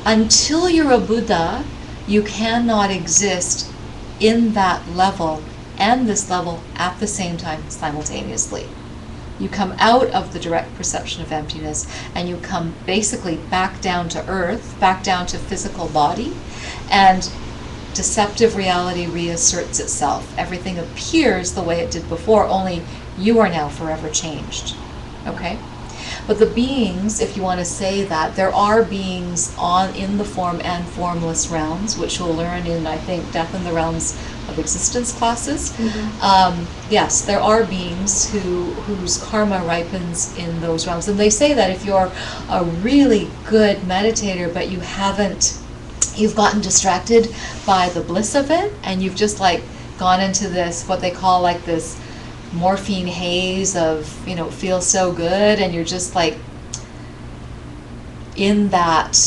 until you're a Buddha, you cannot exist in that level and this level at the same time simultaneously. You come out of the direct perception of emptiness and you come basically back down to earth, back down to physical body, and deceptive reality reasserts itself. Everything appears the way it did before, only you are now forever changed. Okay? But the beings, if you want to say that, there are beings in the form and formless realms, which we'll learn in, I think, Death in the Realms of Existence classes. Yes, there are beings whose karma ripens in those realms. And they say that if you're a really good meditator, but you haven't you've gotten distracted by the bliss of it, and you've just like gone into this, what they call like this morphine haze of, you know, it feels so good, and you're just like in that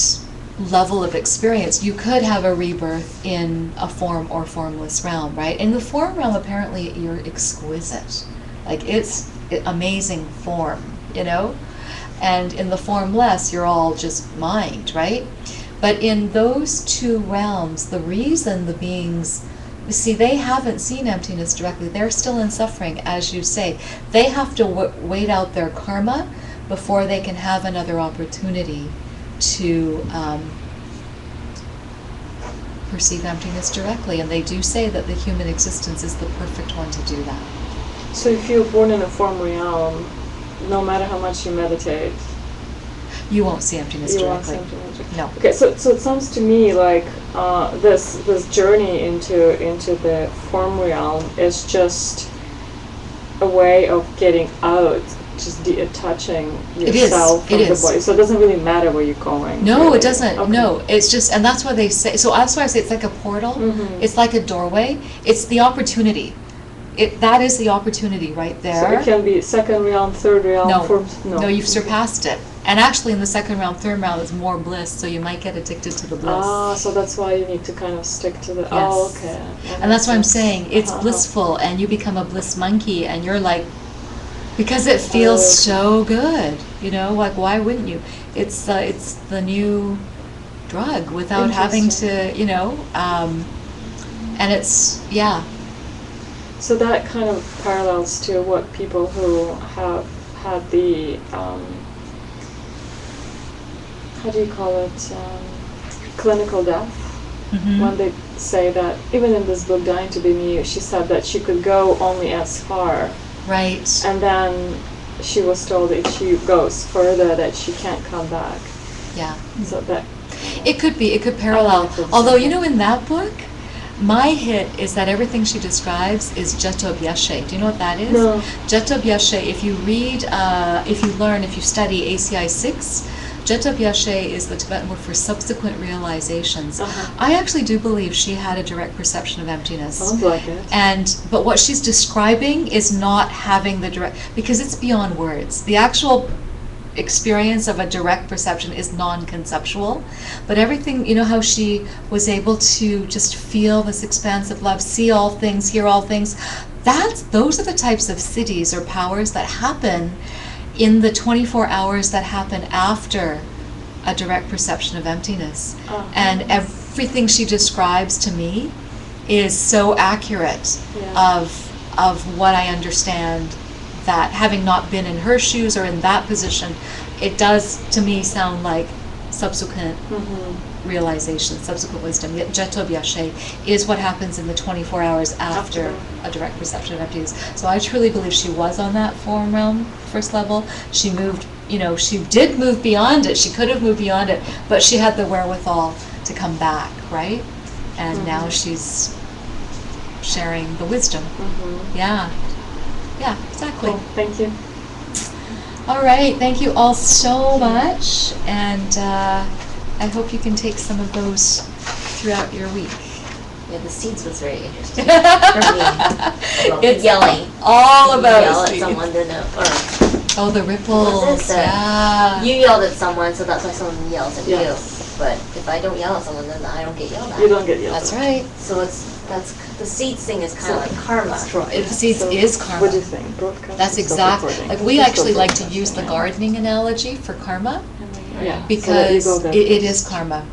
level of experience. You could have a rebirth in a form or formless realm, right? In the form realm, apparently you're exquisite. Like it's amazing form, you know? And in the formless, you're all just mind, right? But in those two realms, the reason the beings, you see, they haven't seen emptiness directly. They're still in suffering, as you say. They have to wait out their karma before they can have another opportunity to perceive emptiness directly. And they do say that the human existence is the perfect one to do that. So if you're born in a form realm, no matter how much you meditate, you won't see emptiness directly. No. Okay, so it sounds to me like this journey into the form realm is just a way of getting out, just detaching yourself from the body. So it doesn't really matter where you're going. No, really. It doesn't. Okay. No, it's just, and that's why they say. So that's why I say it's like a portal. Mm-hmm. It's like a doorway. It's the opportunity. That is the opportunity right there. So it can be second realm, third realm, fourth. No, you've surpassed it. And actually, in the second realm, third realm is more bliss. So you might get addicted to the bliss. Ah, so that's why you need to kind of stick to the. Yes. Oh, okay. And that's why I'm saying it's blissful, and you become a bliss monkey, and you're like, because it feels so good. You know, like why wouldn't you? It's the new drug without having to, you know, and it's So that kind of parallels to what people who have had the, how do you call it, clinical death, when they say that, even in this book, Dying to Be Me, she said that she could go only as far. Right. And then she was told if she goes further that she can't come back. Yeah. So that... It could parallel. Although, you know, in that book, my hit is that everything she describes is Jetob Yashe. Do you know what that is? No. Jetob Yashe, if you read, if you study ACI 6, Jetob Yashe is the Tibetan word for subsequent realizations. I actually do believe she had a direct perception of emptiness. Sounds like it. But what she's describing is not having the direct, because it's beyond words. The actual experience of a direct perception is non-conceptual, but everything, you know how she was able to just feel this expansive love, see all things, hear all things, those are the types of siddhis or powers that happen in the 24 hours that happen after a direct perception of emptiness. And everything she describes to me is so accurate of what I understand, that having not been in her shoes or in that position, it does to me sound like subsequent realization, subsequent wisdom. Jetob Yashe is what happens in the 24 hours after a direct perception of emptiness. So I truly believe she was on that form realm, first level. She moved, you know, she did move beyond it. She could have moved beyond it, but she had the wherewithal to come back, right? And now she's sharing the wisdom. Yeah, exactly. Cool. Thank you. All right, thank you all so much, and I hope you can take some of those throughout your week. Yeah, the seeds was very interesting for me. Well, It's yelling. all about yell seeds. at someone to know, or Oh, the ripples. what is it? Yeah. You yelled at someone, so that's why someone yells at Yes. you. But if I don't yell at someone, then I don't get yelled at. You don't get yelled That's at. right. So that's the seeds thing is kind of like karma. That's right. It seeds is karma. What do you think? Broadcast That's and exactly. self-reporting. Like we actually like to Self-broadcasting, use the yeah. gardening analogy for karma, Yeah. because So that you go there it first. is karma.